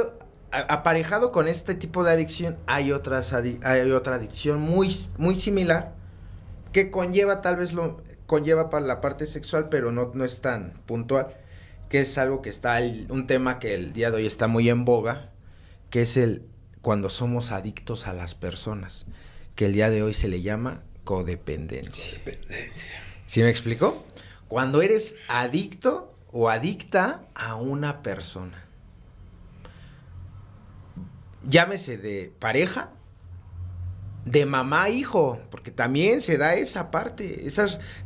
Aparejado con este tipo de adicción hay otra adicción muy, muy similar que conlleva para la parte sexual, pero no es tan puntual, que es algo que un tema que el día de hoy está muy en boga, que es cuando somos adictos a las personas, que el día de hoy se le llama codependencia. ¿Sí me explico? Cuando eres adicto o adicta a una persona. Llámese de pareja, de mamá a hijo, porque también se da esa parte.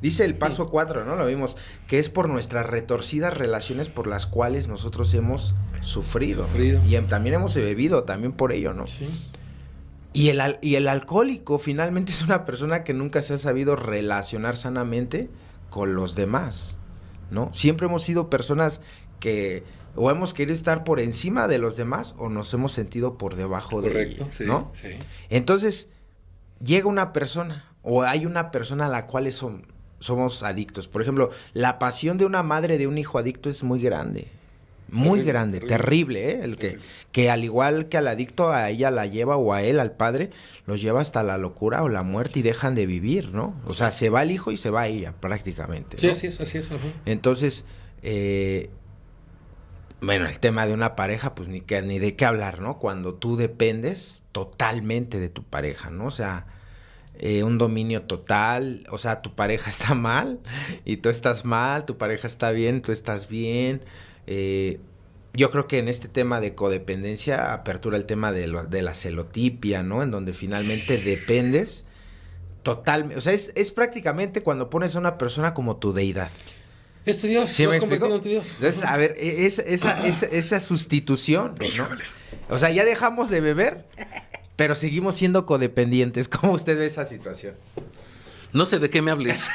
Dice el paso 4, ¿no? Lo vimos, que es por nuestras retorcidas relaciones por las cuales nosotros hemos sufrido. ¿No? Y también hemos bebido, también por ello, ¿no? Sí. Y el alcohólico finalmente es una persona que nunca se ha sabido relacionar sanamente con los demás, ¿no? Siempre hemos sido personas que... o hemos querido estar por encima de los demás o nos hemos sentido por debajo de ellos, ¿no? Sí. Entonces, llega una persona o hay una persona a la cual somos adictos. Por ejemplo, la pasión de una madre de un hijo adicto es muy grande, Muy grande, terrible, ¿eh? Que al igual que al adicto, a ella la lleva, o a él, al padre, los lleva hasta la locura o la muerte y dejan de vivir, ¿no? O sea, se va el hijo y se va ella, prácticamente, ¿no? Sí, así es. Entonces, bueno, el tema de una pareja, pues ni de qué hablar, ¿no? Cuando tú dependes totalmente de tu pareja, ¿no? O sea, un dominio total, o sea, tu pareja está mal y tú estás mal, tu pareja está bien, tú estás bien. Yo creo que en este tema de codependencia apertura el tema de la celotipia, ¿no? En donde finalmente dependes totalmente, o sea, es prácticamente cuando pones a una persona como tu deidad. Es tu Dios, ¿Sí lo me has convertido explico? en tu Dios. Entonces, a ver, esa sustitución, ¿no? Híjole. O sea, ya dejamos de beber, pero seguimos siendo codependientes. ¿Cómo usted ve esa situación? No sé de qué me hables.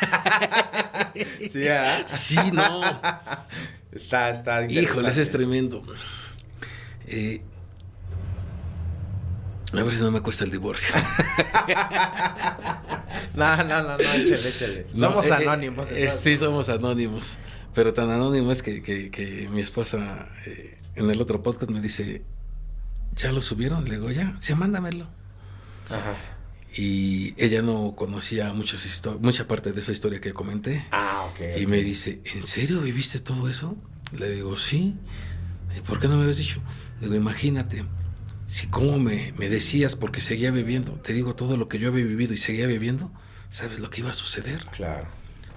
Sí, ¿ah? Sí, no. Está interesante. Híjole, ese es tremendo. A ver si no me cuesta el divorcio. No, échale. Somos anónimos. Sí, somos anónimos. Pero tan anónimos que mi esposa en el otro podcast me dice, ¿ya lo subieron? Le digo, ya, sí, mándamelo. Ajá. Y ella no conocía mucha parte de esa historia que comenté. Ok. Y me dice, ¿en serio viviste todo eso? Le digo, sí. ¿Y por qué no me habías dicho? Le digo, imagínate, si como me decías porque seguía bebiendo, te digo todo lo que yo había vivido y seguía bebiendo, ¿sabes lo que iba a suceder? Claro.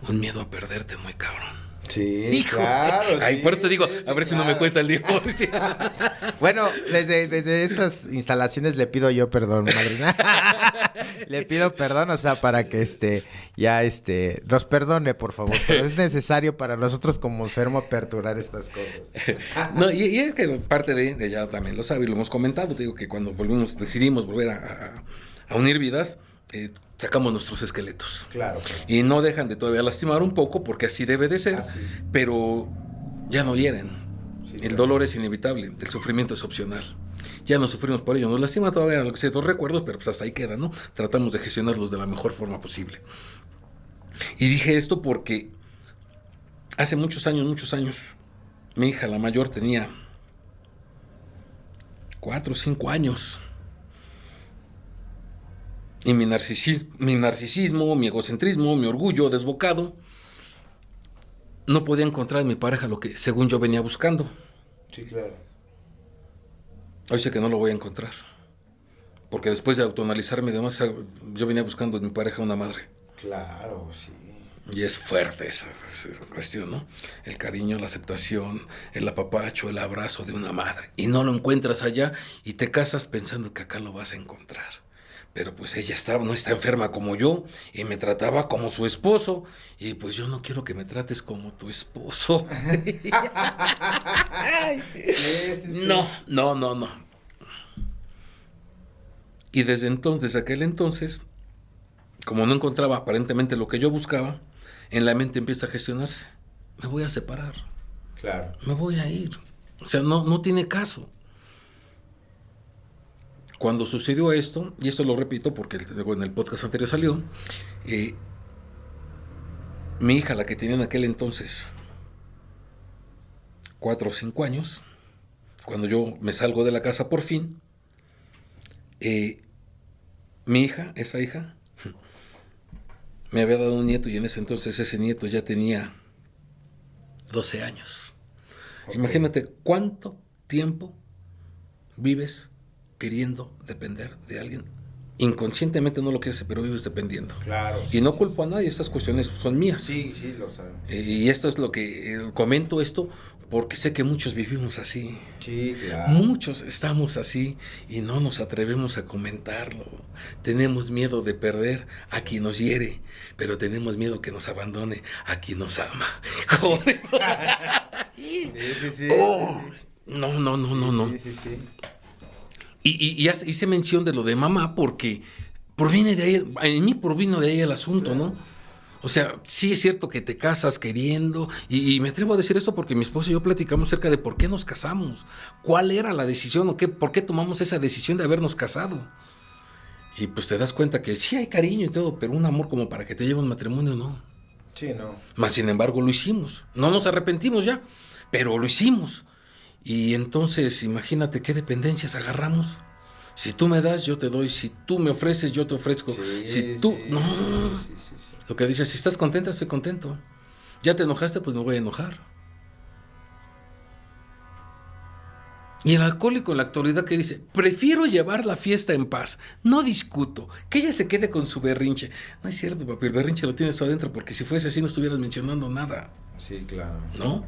Un miedo a perderte muy cabrón. Sí, Hijo. claro. Ay, sí, por eso te digo, sí, a ver si no claro. me cuesta el divorcio. Bueno, desde estas instalaciones le pido yo perdón, madrina. Le pido perdón, o sea, para que nos perdone, por favor. Pero es necesario para nosotros como enfermo aperturar estas cosas. No, y es que parte de ella también lo sabe y lo hemos comentado. Te digo que cuando decidimos volver a unir vidas, sacamos nuestros esqueletos. Claro. Y no dejan de todavía lastimar un poco, porque así debe de ser, Así. pero ya no hieren. Sí, El claro. dolor es inevitable, el sufrimiento es opcional. Ya no sufrimos por ello, nos lastima todavía ciertos recuerdos, pero pues hasta ahí quedan, ¿no? Tratamos de gestionarlos de la mejor forma posible. Y dije esto porque hace muchos años, mi hija, la mayor, tenía 4 o 5 años. Y mi narcisismo, mi egocentrismo, mi orgullo desbocado, no podía encontrar en mi pareja lo que según yo venía buscando. Sí, claro. Hoy sé que no lo voy a encontrar. Porque después de autoanalizarme y demás, yo venía buscando en mi pareja una madre. Claro, sí. Y es fuerte esa cuestión, ¿no? El cariño, la aceptación, el apapacho, el abrazo de una madre. Y no lo encuentras allá y te casas pensando que acá lo vas a encontrar. Pero pues ella no está enferma como yo y me trataba como su esposo. Y pues yo no quiero que me trates como tu esposo. Sí. No. Y desde aquel entonces, como no encontraba aparentemente lo que yo buscaba, en la mente empieza a gestionarse. Me voy a separar. Claro. Me voy a ir. O sea, no tiene caso. Cuando sucedió esto, y esto lo repito porque en el podcast anterior salió, mi hija, la que tenía en aquel entonces 4 o 5 años, cuando yo me salgo de la casa por fin, mi hija, esa hija, me había dado un nieto y en ese entonces ese nieto ya tenía 12 años. Okay. Imagínate cuánto tiempo vives queriendo depender de alguien. Inconscientemente no lo quieres, pero vives dependiendo. Claro. Sí, y no culpo a nadie, estas cuestiones son mías. Sí, lo saben. Y esto es lo que comento esto porque sé que muchos vivimos así. Sí, claro. Muchos estamos así y no nos atrevemos a comentarlo. Tenemos miedo de perder a quien nos hiere, pero tenemos miedo que nos abandone a quien nos ama. Joder. Sí. Oh, no. Sí. Y hice mención de lo de mamá porque proviene de ahí, en mí provino de ahí el asunto, ¿no? O sea, sí es cierto que te casas queriendo, y me atrevo a decir esto porque mi esposa y yo platicamos acerca de por qué nos casamos, cuál era la decisión o por qué tomamos esa decisión de habernos casado. Y pues te das cuenta que sí hay cariño y todo, pero un amor como para que te lleve un matrimonio, no. Sí, no. Mas sin embargo lo hicimos, no nos arrepentimos ya, pero lo hicimos. Y entonces, imagínate qué dependencias agarramos. Si tú me das, yo te doy. Si tú me ofreces, yo te ofrezco. Sí, Si tú... sí, No. sí. Lo que dices, si estás contenta, estoy contento. Ya te enojaste, pues me voy a enojar. Y el alcohólico en la actualidad que dice, prefiero llevar la fiesta en paz, no discuto, que ella se quede con su berrinche. No es cierto, papi, el berrinche lo tienes tú adentro, porque si fuese así no estuvieras mencionando nada, Sí, claro. ¿no?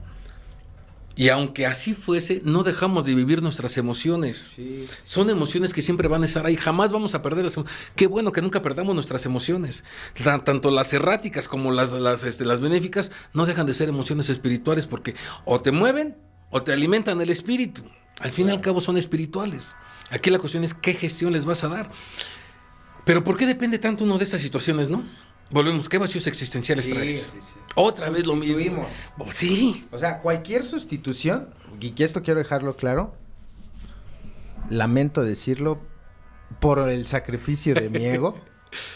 Y aunque así fuese, no dejamos de vivir nuestras emociones. Sí. Son emociones que siempre van a estar ahí, jamás vamos a perder las emociones. Qué bueno que nunca perdamos nuestras emociones. Tanto las erráticas como las benéficas no dejan de ser emociones espirituales, porque o te mueven o te alimentan el espíritu. Al fin y al cabo son espirituales. Aquí la cuestión es qué gestión les vas a dar. Pero ¿por qué depende tanto uno de estas situaciones, no? Volvemos, ¿qué vacíos existenciales traes? Sí. Otra vez lo mismo. Sí. O sea, cualquier sustitución, y que esto quiero dejarlo claro, lamento decirlo, por el sacrificio de mi ego,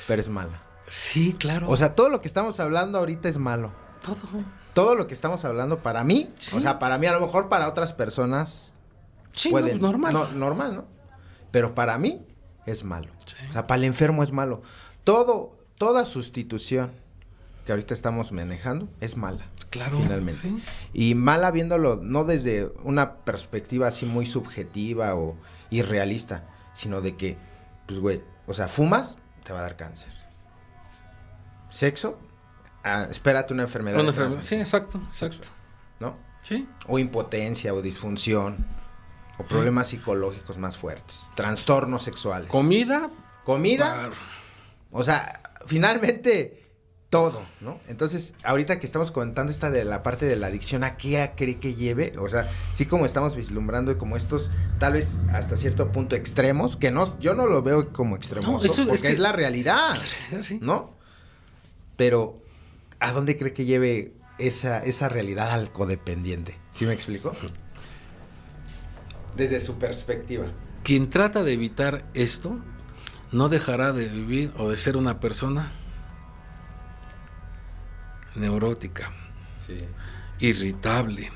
pero es mala. Sí, claro. O sea, todo lo que estamos hablando ahorita es malo. Todo lo que estamos hablando para mí, Sí. o sea, para mí, a lo mejor para otras personas Sí, pueden, no, normal. No, normal, ¿no? Pero para mí es malo. Sí. O sea, para el enfermo es malo. Toda sustitución que ahorita estamos manejando es mala. Claro, Finalmente. sí. Y mala viéndolo no desde una perspectiva así muy subjetiva o irrealista, sino de que, pues güey, o sea, fumas, te va a dar cáncer. Sexo, espérate una enfermedad. Una de enfermedad. Sí, transmisión, exacto. ¿no? Sí. O impotencia o disfunción o problemas psicológicos más fuertes, trastornos sexuales. Comida. Comida, o sea, finalmente todo, ¿no? Entonces, ahorita que estamos comentando esta de la parte de la adicción, ¿a qué cree que lleve? O sea, sí como estamos vislumbrando como estos, tal vez hasta cierto punto extremos, que no, yo no lo veo como extremoso, No, eso es porque que- es la realidad, Sí. ¿no? Pero, ¿a dónde cree que lleve esa realidad al codependiente? ¿Sí me explico? Desde su perspectiva. Quien trata de evitar esto no dejará de vivir o de ser una persona neurótica, Sí. irritable,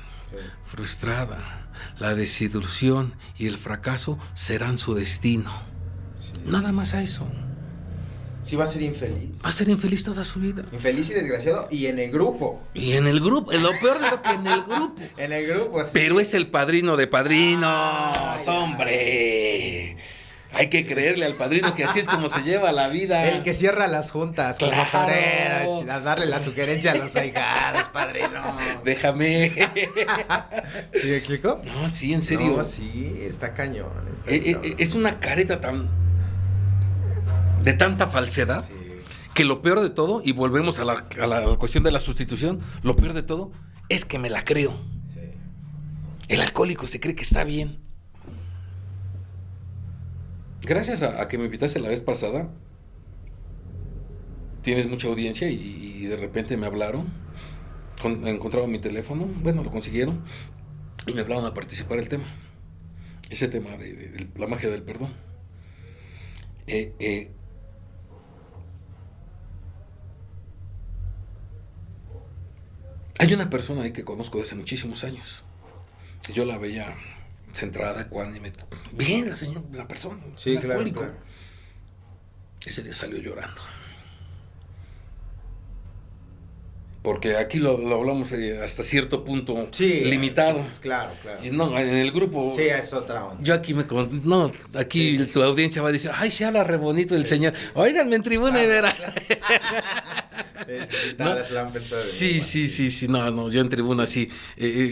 frustrada. La desilusión y el fracaso serán su destino. Nada más a eso. Sí va a ser infeliz. Va a ser infeliz toda su vida. Infeliz y desgraciado y en el grupo. Y en el grupo, lo peor de lo que en el grupo. En el grupo, sí. Pero es el padrino de padrinos, Ay, hombre. Hay que creerle al padrino que así es como se lleva la vida. El que cierra las juntas como Claro. torero, a darle la sugerencia a los ahijados, padrino. Déjame. ¿Sí me explico? No, sí, en serio. No, sí, está cañón. Está cabrón. Es una careta de tanta falsedad que lo peor de todo, y volvemos a la cuestión de la sustitución, lo peor de todo es que me la creo. El alcohólico se cree que está bien. Gracias a que me invitaste la vez pasada, tienes mucha audiencia y de repente me hablaron, encontraron mi teléfono, bueno, lo consiguieron y me hablaron a participar el tema. Ese tema de la magia del perdón. Hay una persona ahí que conozco desde muchísimos años. Yo la veía centrada, ecuánime. Bien, la persona. Sí, un claro, alcohólico. claro. Ese día salió llorando. Porque aquí lo hablamos hasta cierto punto limitado. Sí, claro, claro. Y no, en el grupo. Sí, es otra onda. Yo aquí no, aquí Sí. tu audiencia va a decir, ay, se habla re bonito el señor. Óiganme en tribuna y verá. ¿No? Sí, no, yo en tribuna sí,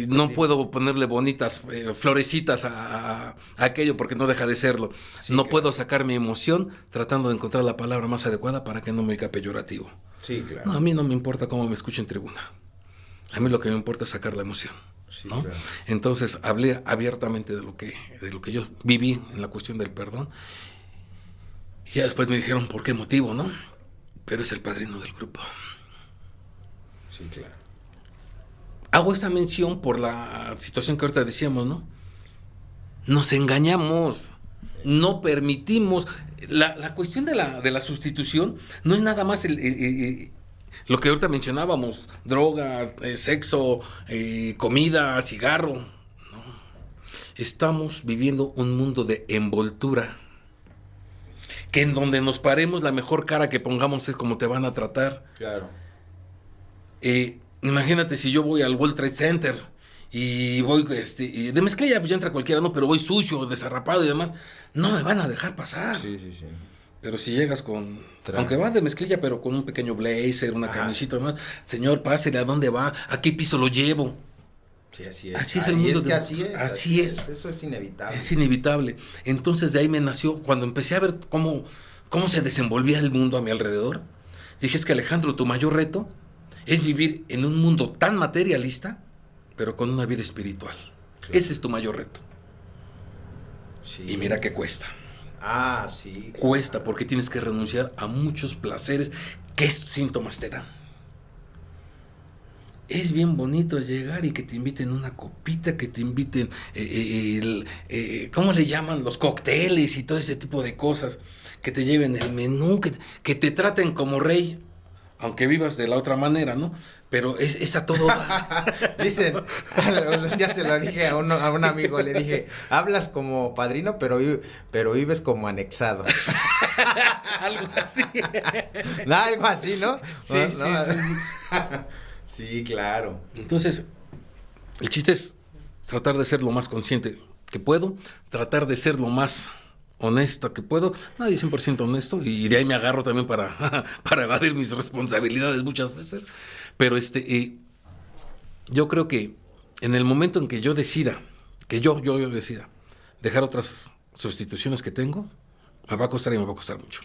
no puedo ponerle bonitas florecitas a aquello porque no deja de serlo. Sí, No claro. puedo sacar mi emoción tratando de encontrar la palabra más adecuada para que no me oiga peyorativo. Sí, claro. No, a mí no me importa cómo me escucho en tribuna. A mí lo que me importa es sacar la emoción. Sí, ¿no? claro. Entonces hablé abiertamente de lo que yo viví en la cuestión del perdón. Y ya después me dijeron por qué motivo, ¿no? Pero es el padrino del grupo. Sí, claro. Hago esta mención por la situación que ahorita decíamos, ¿no? Nos engañamos, no permitimos. La cuestión de la sustitución no es nada más lo que ahorita mencionábamos, drogas, sexo, comida, cigarro. No. estamos viviendo un mundo de envoltura. Que en donde nos paremos, la mejor cara que pongamos es como te van a tratar. Claro. Imagínate si yo voy al World Trade Center y voy y de mezclilla, pues ya entra cualquiera, ¿no? Pero voy sucio, desarrapado y demás, no me van a dejar pasar. Sí, sí, sí. Pero si llegas aunque vas de mezclilla, pero con un pequeño blazer, una camisita demás, señor, pásele, ¿a dónde va? ¿A qué piso lo llevo? Sí, así es. Así es el mundo. Y es que así es. Así es. Eso es inevitable. Es inevitable. Entonces de ahí me nació, cuando empecé a ver cómo se desenvolvía el mundo a mi alrededor, dije, es que Alejandro, tu mayor reto es vivir en un mundo tan materialista, pero con una vida espiritual. Claro. Ese es tu mayor reto. Sí. Y mira que cuesta. Sí. Cuesta porque tienes que renunciar a muchos placeres que estos síntomas te dan. Es bien bonito llegar y que te inviten una copita, que te inviten, ¿cómo le llaman? Los cócteles y todo ese tipo de cosas. Que te lleven el menú, que te traten como rey, aunque vivas de la otra manera, ¿no? Pero es a todo. Dicen, ya se lo dije a un amigo, le dije, hablas como padrino, pero vives como anexado. Algo así. No, algo así, ¿no? Sí, ¿no? sí. Sí, claro. Entonces, el chiste es tratar de ser lo más consciente que puedo, tratar de ser lo más honesto que puedo. Nadie es 100% honesto y de ahí me agarro también para evadir mis responsabilidades muchas veces. Pero yo creo que en el momento en que yo decida, dejar otras sustituciones que tengo, me va a costar y me va a costar mucho.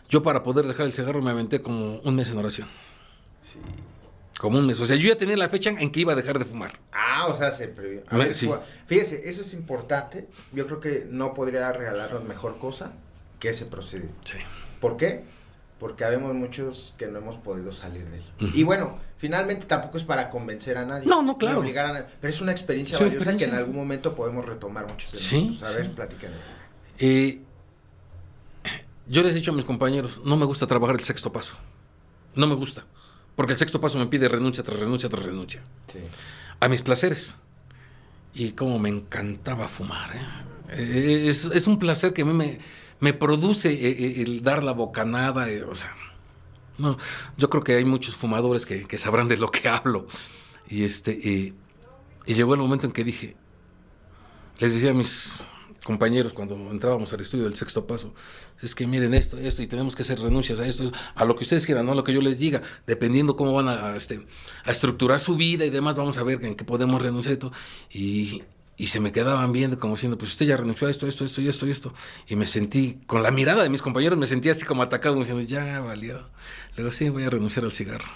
Yo para poder dejar el cigarro me aventé como un mes en oración. Sí. Como un mes. O sea, yo ya tenía la fecha en que iba a dejar de fumar. O sea, se previó. A ver, sí. Fíjese, eso es importante. Yo creo que no podría regalarnos mejor cosa que ese procedimiento. Sí. ¿Por qué? Porque habemos muchos que no hemos podido salir de ello. Y bueno, finalmente tampoco es para convencer a nadie. No, claro. Ni obligar a nadie, pero es una experiencia valiosa que en algún momento podemos retomar muchos de nosotros. A ver, platícanos. Yo les he dicho a mis compañeros, no me gusta trabajar el sexto paso. No me gusta. Porque el sexto paso me pide renuncia tras renuncia tras renuncia. Sí. A mis placeres. Y como me encantaba fumar. Es un placer que a mí me produce el dar la bocanada. O sea, no, yo creo que hay muchos fumadores que sabrán de lo que hablo. Y llegó el momento en que dije, les decía a mis compañeros cuando entrábamos al estudio del sexto paso, es que miren esto, y tenemos que hacer renuncias a esto, a lo que ustedes quieran, no a lo que yo les diga, dependiendo cómo van a estructurar su vida y demás, vamos a ver en qué podemos renunciar y se me quedaban viendo como diciendo, pues usted ya renunció a esto y esto, y me sentí, con la mirada de mis compañeros, me sentí así como atacado, diciendo, ya valió. Le digo, sí, voy a renunciar al cigarro.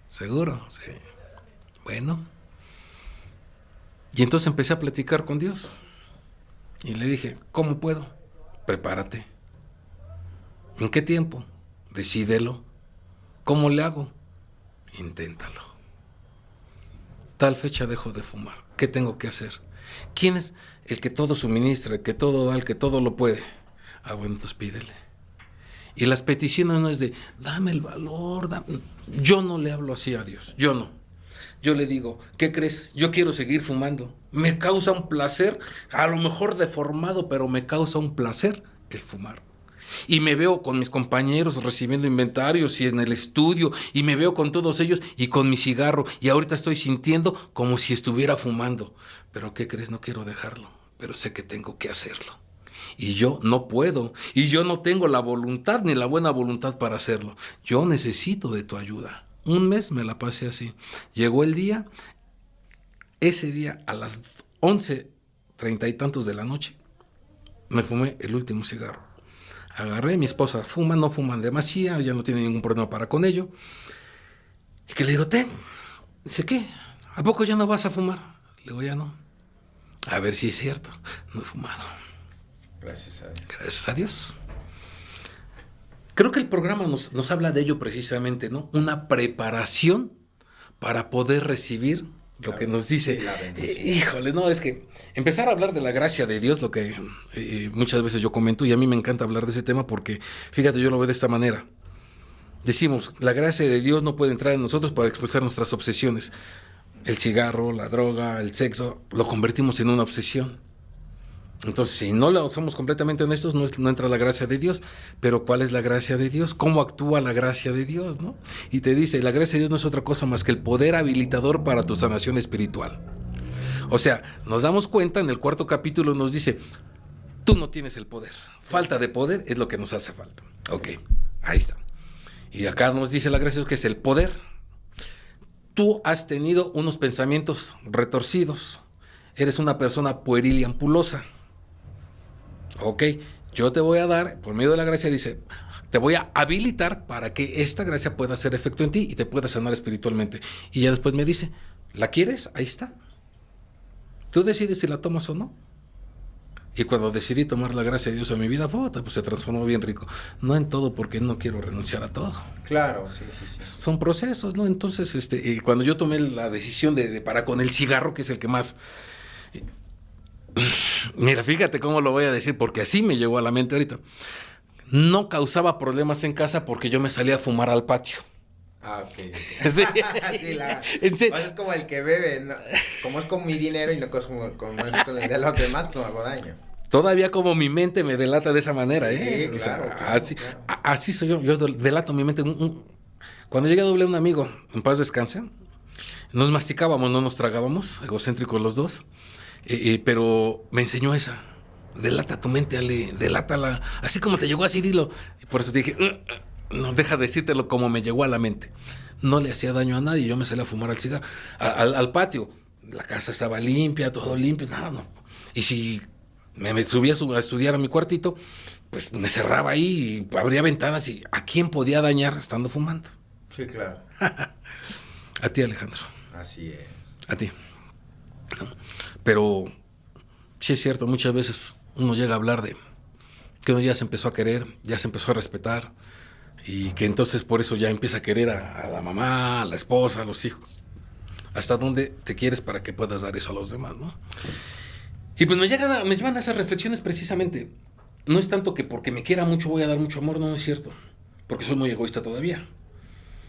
¿Seguro? Sí. Bueno. Y entonces empecé a platicar con Dios. Y le dije, ¿cómo puedo? Prepárate. ¿En qué tiempo? Decídelo. ¿Cómo le hago? Inténtalo. Tal fecha dejo de fumar. ¿Qué tengo que hacer? ¿Quién es el que todo suministra, el que todo da, el que todo lo puede? Bueno, entonces pídele. Y las peticiones no es de, dame el valor. Yo no le hablo así a Dios. Yo no. Yo le digo, ¿qué crees? Yo quiero seguir fumando. Me causa un placer, a lo mejor deformado, pero me causa un placer el fumar. Y me veo con mis compañeros recibiendo inventarios y en el estudio, y me veo con todos ellos y con mi cigarro. Y ahorita estoy sintiendo como si estuviera fumando. Pero ¿qué crees? No quiero dejarlo, pero sé que tengo que hacerlo. Y yo no puedo, y yo no tengo la voluntad ni la buena voluntad para hacerlo. Yo necesito de tu ayuda. Un mes me la pasé así. Llegó el día, ese día a las 11:30 y tantos de la noche, me fumé el último cigarro. Agarré, mi esposa fuma, no fuman demasiado, ya no tiene ningún problema para con ello. Y que le digo, dice, ¿qué? ¿A poco ya no vas a fumar? Le digo, ya no. A ver si es cierto, no he fumado. Gracias a Dios. Gracias a Dios. Creo que el programa nos habla de ello precisamente, ¿no? Una preparación para poder recibir lo que nos dice. Híjole, no, es que empezar a hablar de la gracia de Dios, lo que muchas veces yo comento, y a mí me encanta hablar de ese tema porque, fíjate, yo lo veo de esta manera. Decimos, la gracia de Dios no puede entrar en nosotros para expulsar nuestras obsesiones. el cigarro, la droga, el sexo, lo convertimos en una obsesión. Entonces, si no lo somos completamente honestos, no entra la gracia de Dios. Pero ¿cuál es la gracia de Dios? ¿Cómo actúa la gracia de Dios, no? Y te dice, la gracia de Dios no es otra cosa más que el poder habilitador para tu sanación espiritual. O sea, nos damos cuenta, en el 4º capítulo nos dice, tú no tienes el poder. Falta de poder es lo que nos hace falta. Ok, ahí está. Y acá nos dice la gracia de Dios que es el poder. Tú has tenido unos pensamientos retorcidos. Eres una persona pueril y ampulosa. Ok, yo te voy a dar, por medio de la gracia, dice, te voy a habilitar para que esta gracia pueda hacer efecto en ti y te pueda sanar espiritualmente. Y ya después me dice, ¿la quieres? Ahí está. Tú decides si la tomas o no. Y cuando decidí tomar la gracia de Dios en mi vida, pues se transformó bien rico. No en todo, porque no quiero renunciar a todo. Claro, sí. Son procesos, ¿no? Entonces, cuando yo tomé la decisión de parar con el cigarro, que es el que más... Mira, fíjate cómo lo voy a decir, porque así me llegó a la mente ahorita. No causaba problemas en casa porque yo me salía a fumar al patio. Ah, ok. Sí. Es como el que bebe, ¿no? Como es con mi dinero y no como es con el de los demás, no hago daño. Todavía como mi mente me delata de esa manera, Sí, claro, claro, así soy yo delato mi mente. Cuando llegué a doble un amigo, en paz descanse, nos masticábamos, no nos tragábamos, egocéntricos los dos, pero me enseñó esa. Delata tu mente, Ale, delátala. Así como te llegó, así dilo. Y por eso te dije, no, deja de decírtelo como me llegó a la mente. No le hacía daño a nadie, yo me salía a fumar al cigarro, al patio. La casa estaba limpia, todo limpio, nada, no. Y si me subía a estudiar a mi cuartito, pues me cerraba ahí y abría ventanas y ¿a quién podía dañar estando fumando? Sí, claro. A ti, Alejandro. Así es. A ti. Pero sí es cierto, muchas veces uno llega a hablar de que uno ya se empezó a querer, ya se empezó a respetar y que entonces por eso ya empieza a querer a la mamá, a la esposa, a los hijos. ¿Hasta dónde te quieres para que puedas dar eso a los demás, no? Y pues me llevan a esas reflexiones precisamente. No es tanto que porque me quiera mucho voy a dar mucho amor, no es cierto. Porque soy muy egoísta todavía.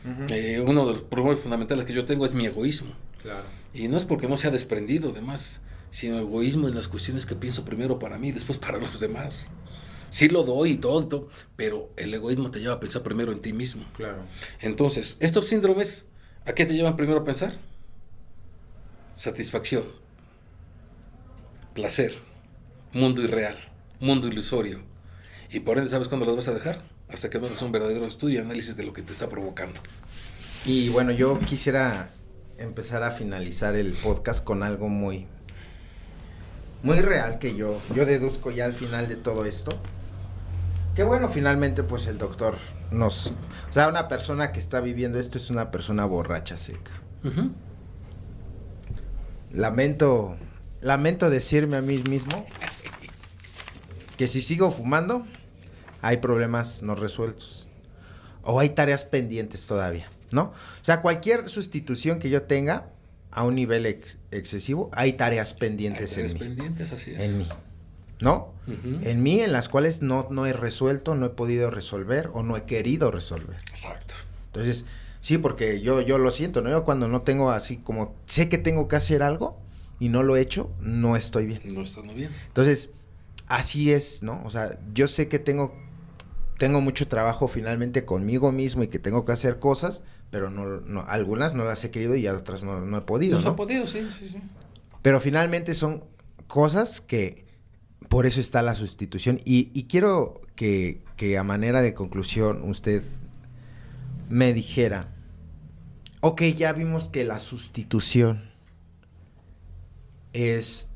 Uh-huh. Uno de los problemas fundamentales que yo tengo es mi egoísmo. Claro. Y no es porque no sea desprendido, además, sino egoísmo en las cuestiones que pienso primero para mí, después para los demás. Sí lo doy y todo, pero el egoísmo te lleva a pensar primero en ti mismo. Claro. Entonces, estos síndromes, ¿a qué te llevan primero a pensar? Satisfacción, placer, mundo irreal, mundo ilusorio. Y por ende, ¿sabes cuándo los vas a dejar? Hasta que no hagas un verdadero estudio y análisis de lo que te está provocando. Y bueno, yo quisiera empezar a finalizar el podcast con algo muy real que yo deduzco ya al final de todo esto. Que bueno, finalmente pues el doctor o sea, una persona que está viviendo esto es una persona borracha seca. Uh-huh. Lamento decirme a mí mismo que si sigo fumando hay problemas no resueltos o hay tareas pendientes todavía, ¿no? O sea, cualquier sustitución que yo tenga a un nivel excesivo, hay tareas pendientes en mí. Pendientes, así es. En mí, ¿no? Uh-huh. En mí, en las cuales no he resuelto, no he podido resolver o no he querido resolver. Exacto. Entonces, sí, porque yo lo siento, ¿no? Yo cuando no tengo así como, sé que tengo que hacer algo y no lo he hecho, no estoy bien. No estando bien. Entonces, así es, ¿no? O sea, yo sé que tengo mucho trabajo finalmente conmigo mismo y que tengo que hacer cosas, pero no algunas no las he querido y otras no he podido, ¿no? No se ha podido, sí. Pero finalmente son cosas que por eso está la sustitución. Y quiero que a manera de conclusión usted me dijera, ok, ya vimos que la sustitución es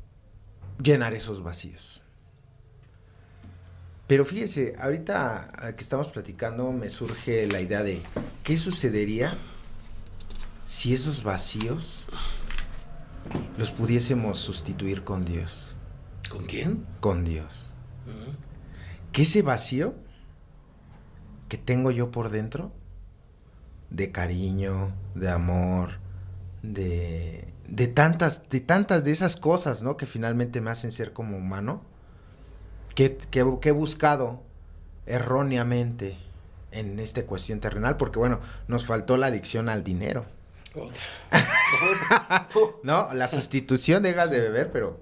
llenar esos vacíos. Pero fíjese, ahorita que estamos platicando me surge la idea de ¿qué sucedería si esos vacíos los pudiésemos sustituir con Dios? ¿Con quién? Con Dios. Uh-huh. Que ese vacío que tengo yo por dentro, de cariño, de amor, de tantas de esas cosas, ¿no? Que finalmente me hacen ser como humano, que he buscado erróneamente en esta cuestión terrenal, porque bueno, nos faltó la adicción al dinero. Otra. No, la sustitución dejas de beber, pero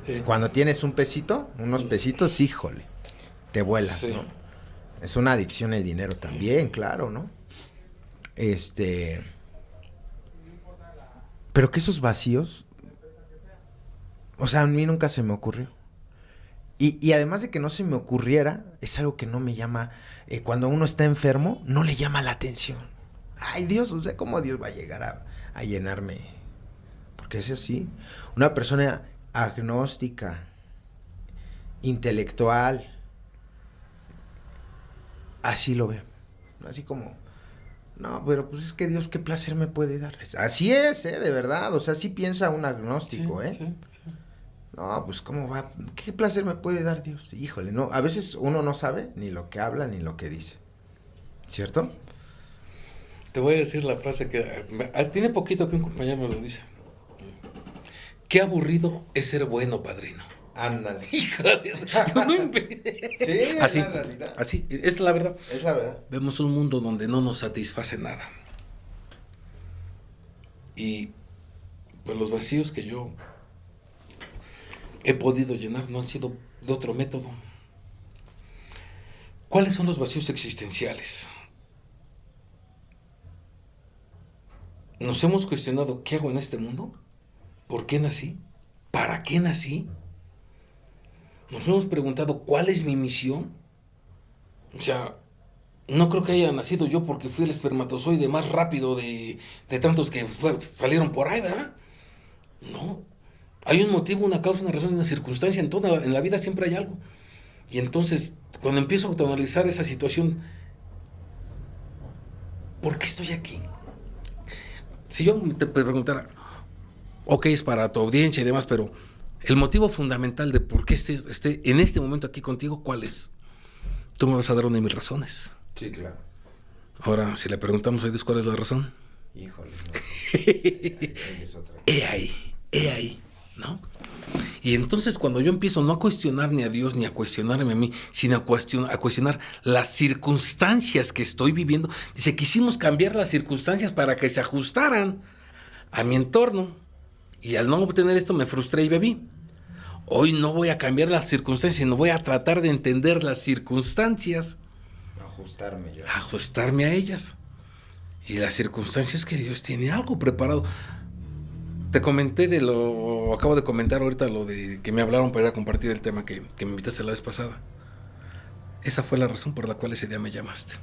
Sí. cuando tienes un pesito, unos pesitos, híjole, te vuelas, Sí. ¿no? Es una adicción el dinero también, claro, ¿no? Pero que esos vacíos, o sea, a mí nunca se me ocurrió. Y además de que no se me ocurriera, es algo que no me llama, cuando uno está enfermo, no le llama la atención. Ay, Dios, o sea, ¿cómo Dios va a llegar a llenarme? Porque es así. Una persona agnóstica, intelectual, así lo ve. Así como, no, pero pues es que Dios, ¿qué placer me puede dar? Así es, de verdad. O sea, así piensa un agnóstico, Sí, sí. No, pues ¿cómo va? ¿Qué placer me puede dar Dios? Híjole, no, a veces uno no sabe ni lo que habla ni lo que dice. ¿Cierto? Te voy a decir la frase que tiene poquito que un compañero me lo dice. Qué aburrido es ser bueno, padrino. Ándale. Hijo de eso. No inventes. Sí, Así, es la realidad. así, es la verdad. Es la verdad. Vemos un mundo donde no nos satisface nada. Y pues los vacíos que yo he podido llenar no han sido de otro método. ¿Cuáles son los vacíos existenciales? Nos hemos cuestionado, ¿qué hago en este mundo? ¿Por qué nací? ¿Para qué nací? Nos hemos preguntado, ¿cuál es mi misión? O sea, no creo que haya nacido yo porque fui el espermatozoide más rápido de tantos que salieron por ahí, ¿verdad? No. Hay un motivo, una causa, una razón, una circunstancia. En la vida siempre hay algo. Y entonces, cuando empiezo a autoanalizar esa situación, ¿por qué estoy aquí? Si yo te preguntara, ok, es para tu audiencia y demás, pero el motivo fundamental de por qué esté en este momento aquí contigo, ¿cuál es? Tú me vas a dar una de mis razones. Sí, claro. Ahora, si le preguntamos a Dios cuál es la razón, Híjole, no. Es otra. he ahí, ¿no? Y entonces cuando yo empiezo no a cuestionar ni a Dios ni a cuestionarme a mí, sino a cuestionar las circunstancias que estoy viviendo, dice, quisimos cambiar las circunstancias para que se ajustaran a mi entorno. Y al no obtener esto me frustré y bebí. Hoy no voy a cambiar las circunstancias, sino voy a tratar de entender las circunstancias. Ajustarme a ellas. Y las circunstancias que Dios tiene algo preparado. Te comenté acabo de comentar ahorita lo de que me hablaron para ir a compartir el tema que me invitaste la vez pasada. Esa fue la razón por la cual ese día me llamaste.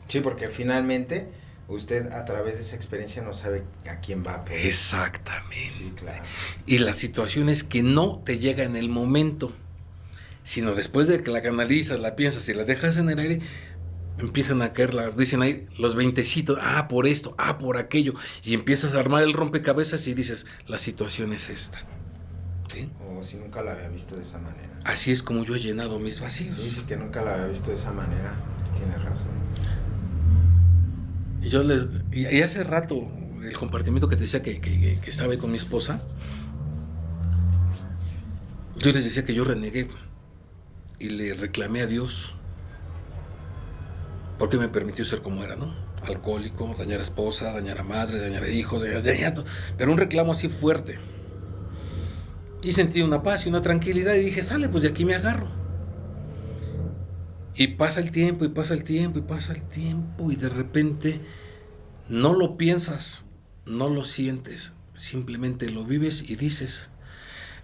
Sí, porque finalmente usted a través de esa experiencia no sabe a quién va a poder. Exactamente. Sí, claro. Y la situación es que no te llega en el momento, sino después de que la canalizas, la piensas y la dejas en el aire, empiezan a caer dicen ahí los 20citos, por esto, por aquello, y empiezas a armar el rompecabezas y dices, la situación es esta. ¿Sí? O si nunca la había visto de esa manera. Así es como yo he llenado mis vacíos. Dice que nunca la había visto de esa manera. Tienes razón. Y hace rato, el compartimiento que te decía que estaba ahí con mi esposa, yo les decía que yo renegué y le reclamé a Dios porque me permitió ser como era, ¿no? Alcohólico, dañar a esposa, dañar a madre, dañar a hijos, dañar todo. Pero un reclamo así fuerte. Y sentí una paz y una tranquilidad y dije, sale, pues de aquí me agarro. Y pasa el tiempo, y pasa el tiempo, y pasa el tiempo, y de repente no lo piensas, no lo sientes, simplemente lo vives y dices,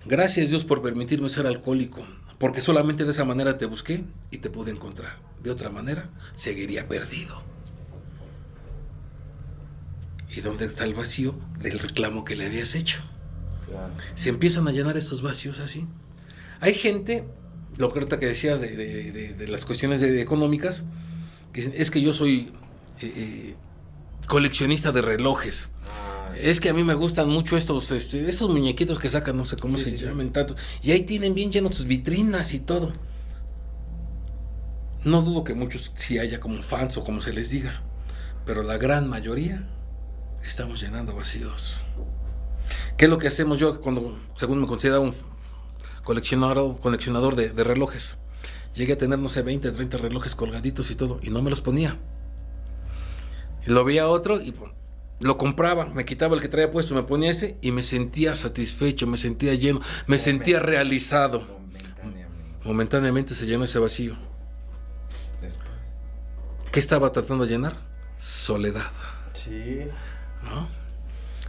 gracias Dios por permitirme ser alcohólico, porque solamente de esa manera te busqué y te pude encontrar. De otra manera, seguiría perdido. ¿Y dónde está el vacío del reclamo que le habías hecho? Claro. Se empiezan a llenar estos vacíos así. Hay gente, lo que ahorita que decías de las cuestiones económicas, que dicen, es que yo soy coleccionista de relojes. Sí. Es que a mí me gustan mucho estos muñequitos que sacan, no sé cómo se llaman tanto. Y ahí tienen bien llenos sus vitrinas y todo. No dudo que muchos sí haya como fans o como se les diga, pero la gran mayoría estamos llenando vacíos. ¿Qué es lo que hacemos yo cuando, según me considero un coleccionador de relojes? Llegué a tener, no sé, 20, 30 relojes colgaditos y todo, y no me los ponía. Y lo veía otro y lo compraba, me quitaba el que traía puesto, me ponía ese y me sentía satisfecho, me sentía lleno, me sentía realizado. Momentáneamente se llenó ese vacío. Después. ¿Qué estaba tratando de llenar? Soledad. Sí. ¿No?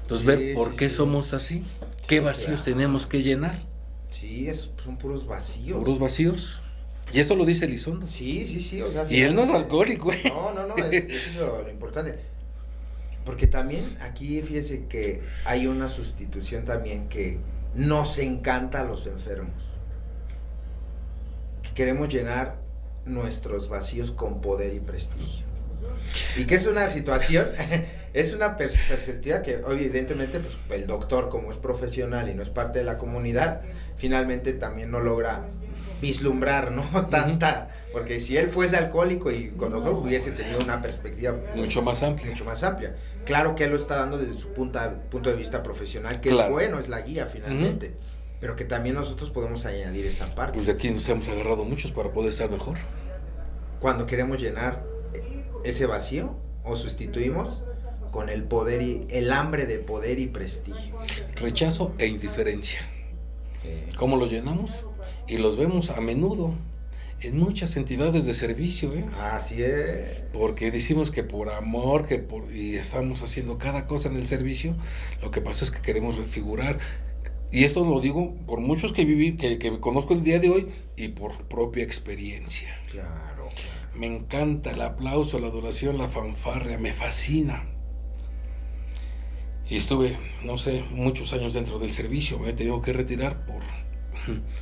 Entonces, Sí, ver por sí, qué sí. somos así, qué vacíos tenemos que llenar. Sí, son puros vacíos. Puros vacíos. Y esto lo dice Elizondo. Sí, o sea, Y él no es finalmente- alcohólico, ¿eh? No, eso es lo importante. Porque también aquí fíjese que hay una sustitución también que nos encanta a los enfermos. Que queremos llenar nuestros vacíos con poder y prestigio. Y que es una situación, es una perspectiva que evidentemente pues, el doctor como es profesional y no es parte de la comunidad, finalmente también no logra vislumbrar, ¿no? Tanta, porque si él fuese alcohólico y con doctor hubiese tenido una perspectiva Mucho más amplia. mucho más amplia. Claro que él lo está dando desde su punto de vista profesional, que Claro. es bueno, es la guía finalmente, pero que también nosotros podemos añadir esa parte. Pues de aquí nos hemos agarrado muchos para poder estar mejor. Cuando queremos llenar ese vacío o sustituimos con el poder y el hambre de poder y prestigio. Rechazo e indiferencia. ¿Cómo lo llenamos? Y los vemos a menudo en muchas entidades de servicio, ¿eh? Así es. Porque decimos que por amor, y estamos haciendo cada cosa en el servicio, lo que pasa es que queremos refigurar. Y esto lo digo por muchos que viví, que conozco el día de hoy y por propia experiencia. Claro. Me encanta el aplauso, la adoración, la fanfarria, me fascina. Y estuve, no sé, muchos años dentro del servicio, me he tenido que retirar por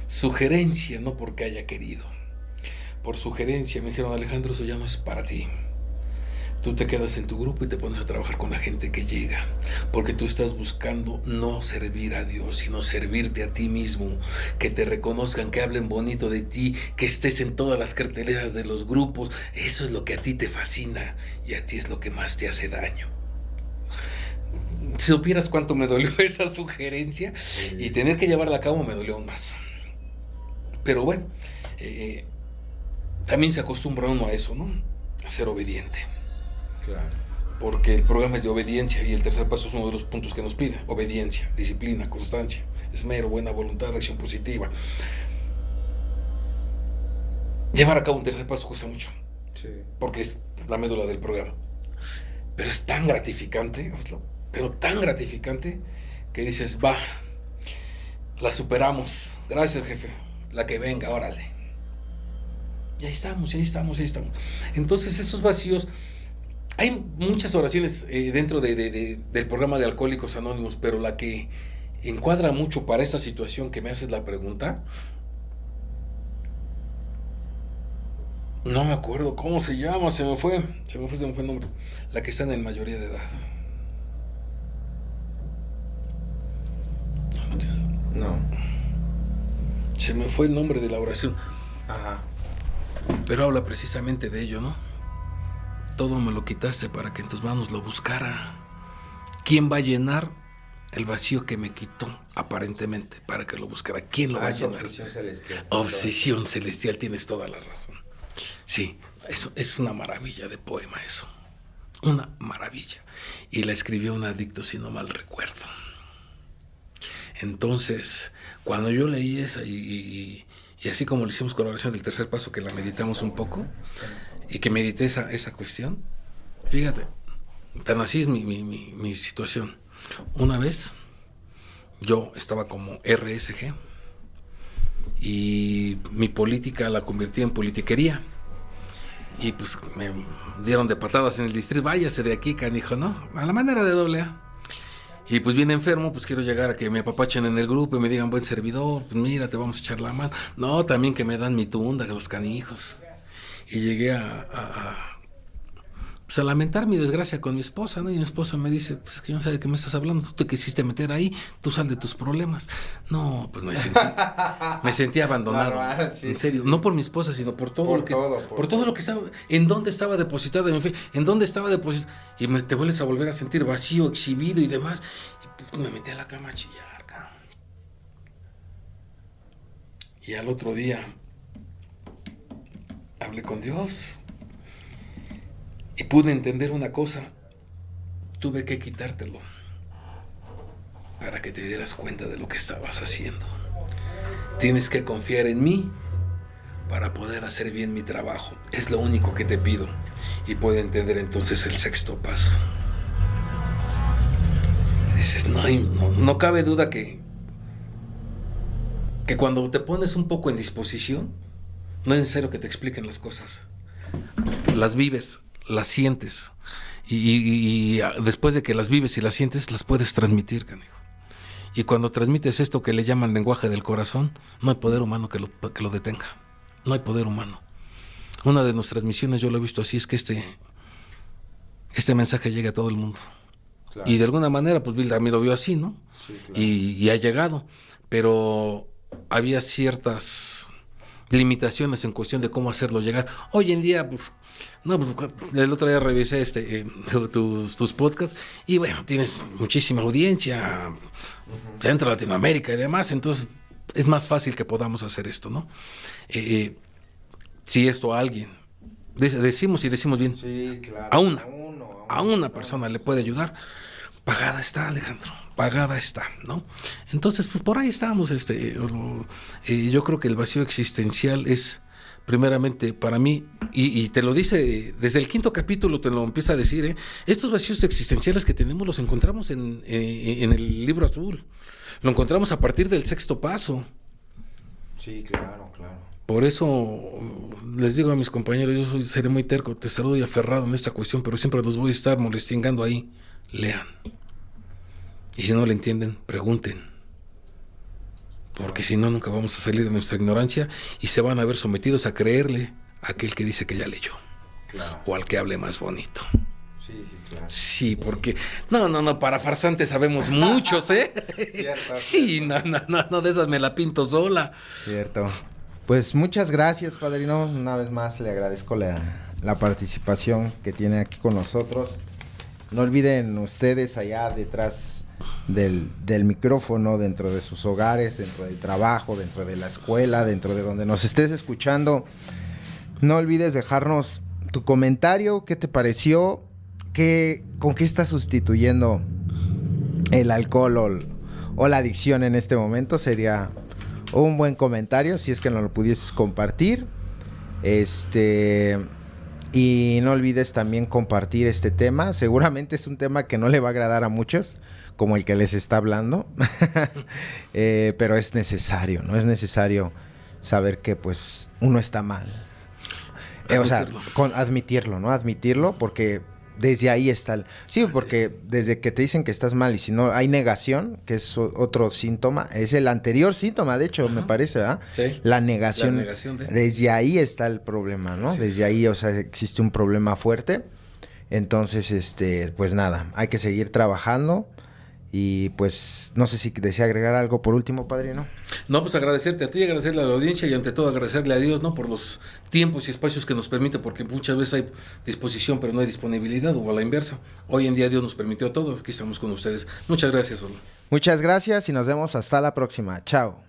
sugerencia, no porque haya querido. Por sugerencia me dijeron, Alejandro, eso ya no es para ti. Tú te quedas en tu grupo y te pones a trabajar con la gente que llega, porque tú estás buscando no servir a Dios, sino servirte a ti mismo, que te reconozcan, que hablen bonito de ti, que estés en todas las carteleras de los grupos. Eso es lo que a ti te fascina y a ti es lo que más te hace daño. Si supieras cuánto me dolió esa sugerencia, y tener que llevarla a cabo me dolió aún más. Pero bueno, también se acostumbra uno a eso, ¿no? A ser obediente. Claro. Porque el programa es de obediencia y el tercer paso es uno de los puntos que nos pide. Obediencia, disciplina, constancia, esmero, buena voluntad, acción positiva. Llevar a cabo un tercer paso cuesta mucho, Sí. porque es la médula del programa. Pero es tan gratificante, pero tan gratificante, que dices, va, la superamos. Gracias, jefe. La que venga, órale. Y ahí estamos. Entonces, estos vacíos... Hay muchas oraciones dentro del programa de Alcohólicos Anónimos, pero la que encuadra mucho para esta situación que me haces la pregunta, no me acuerdo cómo se llama, se me fue el nombre, la que está en el mayoría de edad. No. Se me fue el nombre de la oración, Ajá. pero habla precisamente de ello, ¿no? Todo me lo quitaste para que en tus manos lo buscara. ¿Quién va a llenar el vacío que me quitó, aparentemente, para que lo buscara? ¿Quién lo va a llenar? Obsesión celestial. Obsesión celestial, tienes toda la razón. Sí, eso es una maravilla de poema eso. Una maravilla. Y la escribió un adicto, si no mal recuerdo. Entonces, cuando yo leí esa y así como lo hicimos con la oración del tercer paso, que la meditamos un poco, y que medité esa cuestión, fíjate, tan así es mi situación. Una vez yo estaba como RSG y mi política la convertí en politiquería y pues me dieron de patadas en el distrito, váyase de aquí, canijo, ¿no? A la manera de AA. Y pues bien enfermo, pues quiero llegar a que me apapachen en el grupo y me digan, buen servidor, pues mira, te vamos a echar la mano. No, también que me dan mi tunda, los canijos. Y llegué a lamentar mi desgracia con mi esposa, ¿no? Y mi esposa me dice, pues es que yo no sé de qué me estás hablando, tú te quisiste meter ahí, tú sal de tus problemas. No, pues me sentí abandonado. Normal, sí, en serio, sí. no por mi esposa, sino por todo Por todo lo que estaba, en dónde estaba depositada mi fe, en dónde estaba depositada, y te vuelves a volver a sentir vacío, exhibido y demás. Y pues, me metí a la cama a chillar, cabrón. Y al otro día hablé con Dios y pude entender una cosa, tuve que quitártelo para que te dieras cuenta de lo que estabas haciendo. Tienes que confiar en mí para poder hacer bien mi trabajo. Es lo único que te pido. Y puedo entender entonces el sexto paso. Dices, no cabe duda que cuando te pones un poco en disposición, no es necesario que te expliquen las cosas. Las vives, las sientes. Y después de que las vives y las sientes, las puedes transmitir, canijo. Y cuando transmites esto que le llaman lenguaje del corazón, no hay poder humano que lo detenga. No hay poder humano. Una de nuestras misiones, yo lo he visto así, es que este mensaje llegue a todo el mundo. Claro. Y de alguna manera, pues Bill también lo vio así, ¿no? Sí, claro. Y ha llegado. Pero había ciertas limitaciones en cuestión de cómo hacerlo llegar. Hoy en día, pues, el otro día revisé tus podcasts y bueno, tienes muchísima audiencia, Centro Latinoamérica y demás, entonces es más fácil que podamos hacer esto, ¿no? Si esto a alguien, decimos bien, sí, claro, a una persona le puede ayudar, pagada está, Alejandro, pagada está, ¿no? Entonces, pues por ahí estamos, yo creo que el vacío existencial es, primeramente, para mí, y te lo dice, desde el 5º capítulo te lo empieza a decir, estos vacíos existenciales que tenemos los encontramos en el libro azul, lo encontramos a partir del 6º paso. Sí, claro. Por eso les digo a mis compañeros, yo seré muy terco, testarudo y aferrado en esta cuestión, pero siempre los voy a estar molestingando ahí. Lean. Y si no le entienden, pregunten. Porque si no, nunca vamos a salir de nuestra ignorancia y se van a ver sometidos a creerle a aquel que dice que ya leyó. Claro. O al que hable más bonito. Sí, claro. Sí, porque... No, para farsantes sabemos muchos, ¿eh? Cierto, sí, no, de esas me la pinto sola. Cierto. Pues muchas gracias, padrino. Una vez más le agradezco la participación que tiene aquí con nosotros. No olviden ustedes allá detrás del micrófono, dentro de sus hogares, dentro del trabajo, dentro de la escuela, dentro de donde nos estés escuchando, no olvides dejarnos tu comentario, qué te pareció, con qué estás sustituyendo el alcohol o la adicción en este momento. Sería un buen comentario si es que nos lo pudieses compartir. Y no olvides también compartir este tema. Seguramente es un tema que no le va a agradar a muchos, como el que les está hablando. Pero es necesario, ¿no? Es necesario saber que pues uno está mal. Admitirlo, ¿no? Admitirlo, porque desde ahí está porque desde que te dicen que estás mal y si no hay negación, que es otro síntoma, es el anterior síntoma, de hecho, me parece, ¿verdad? Sí. La negación desde ahí está el problema, ¿no? Sí. Desde ahí, existe un problema fuerte. Entonces, pues nada, hay que seguir trabajando. Y pues no sé si desea agregar algo por último, padrino. No, pues agradecerte a ti, agradecerle a la audiencia y ante todo agradecerle a Dios, ¿no? Por los tiempos y espacios que nos permite, porque muchas veces hay disposición pero no hay disponibilidad, o a la inversa. Hoy en día Dios nos permitió todo, aquí estamos con ustedes. Muchas gracias, Oslo. Muchas gracias y nos vemos hasta la próxima. Chao.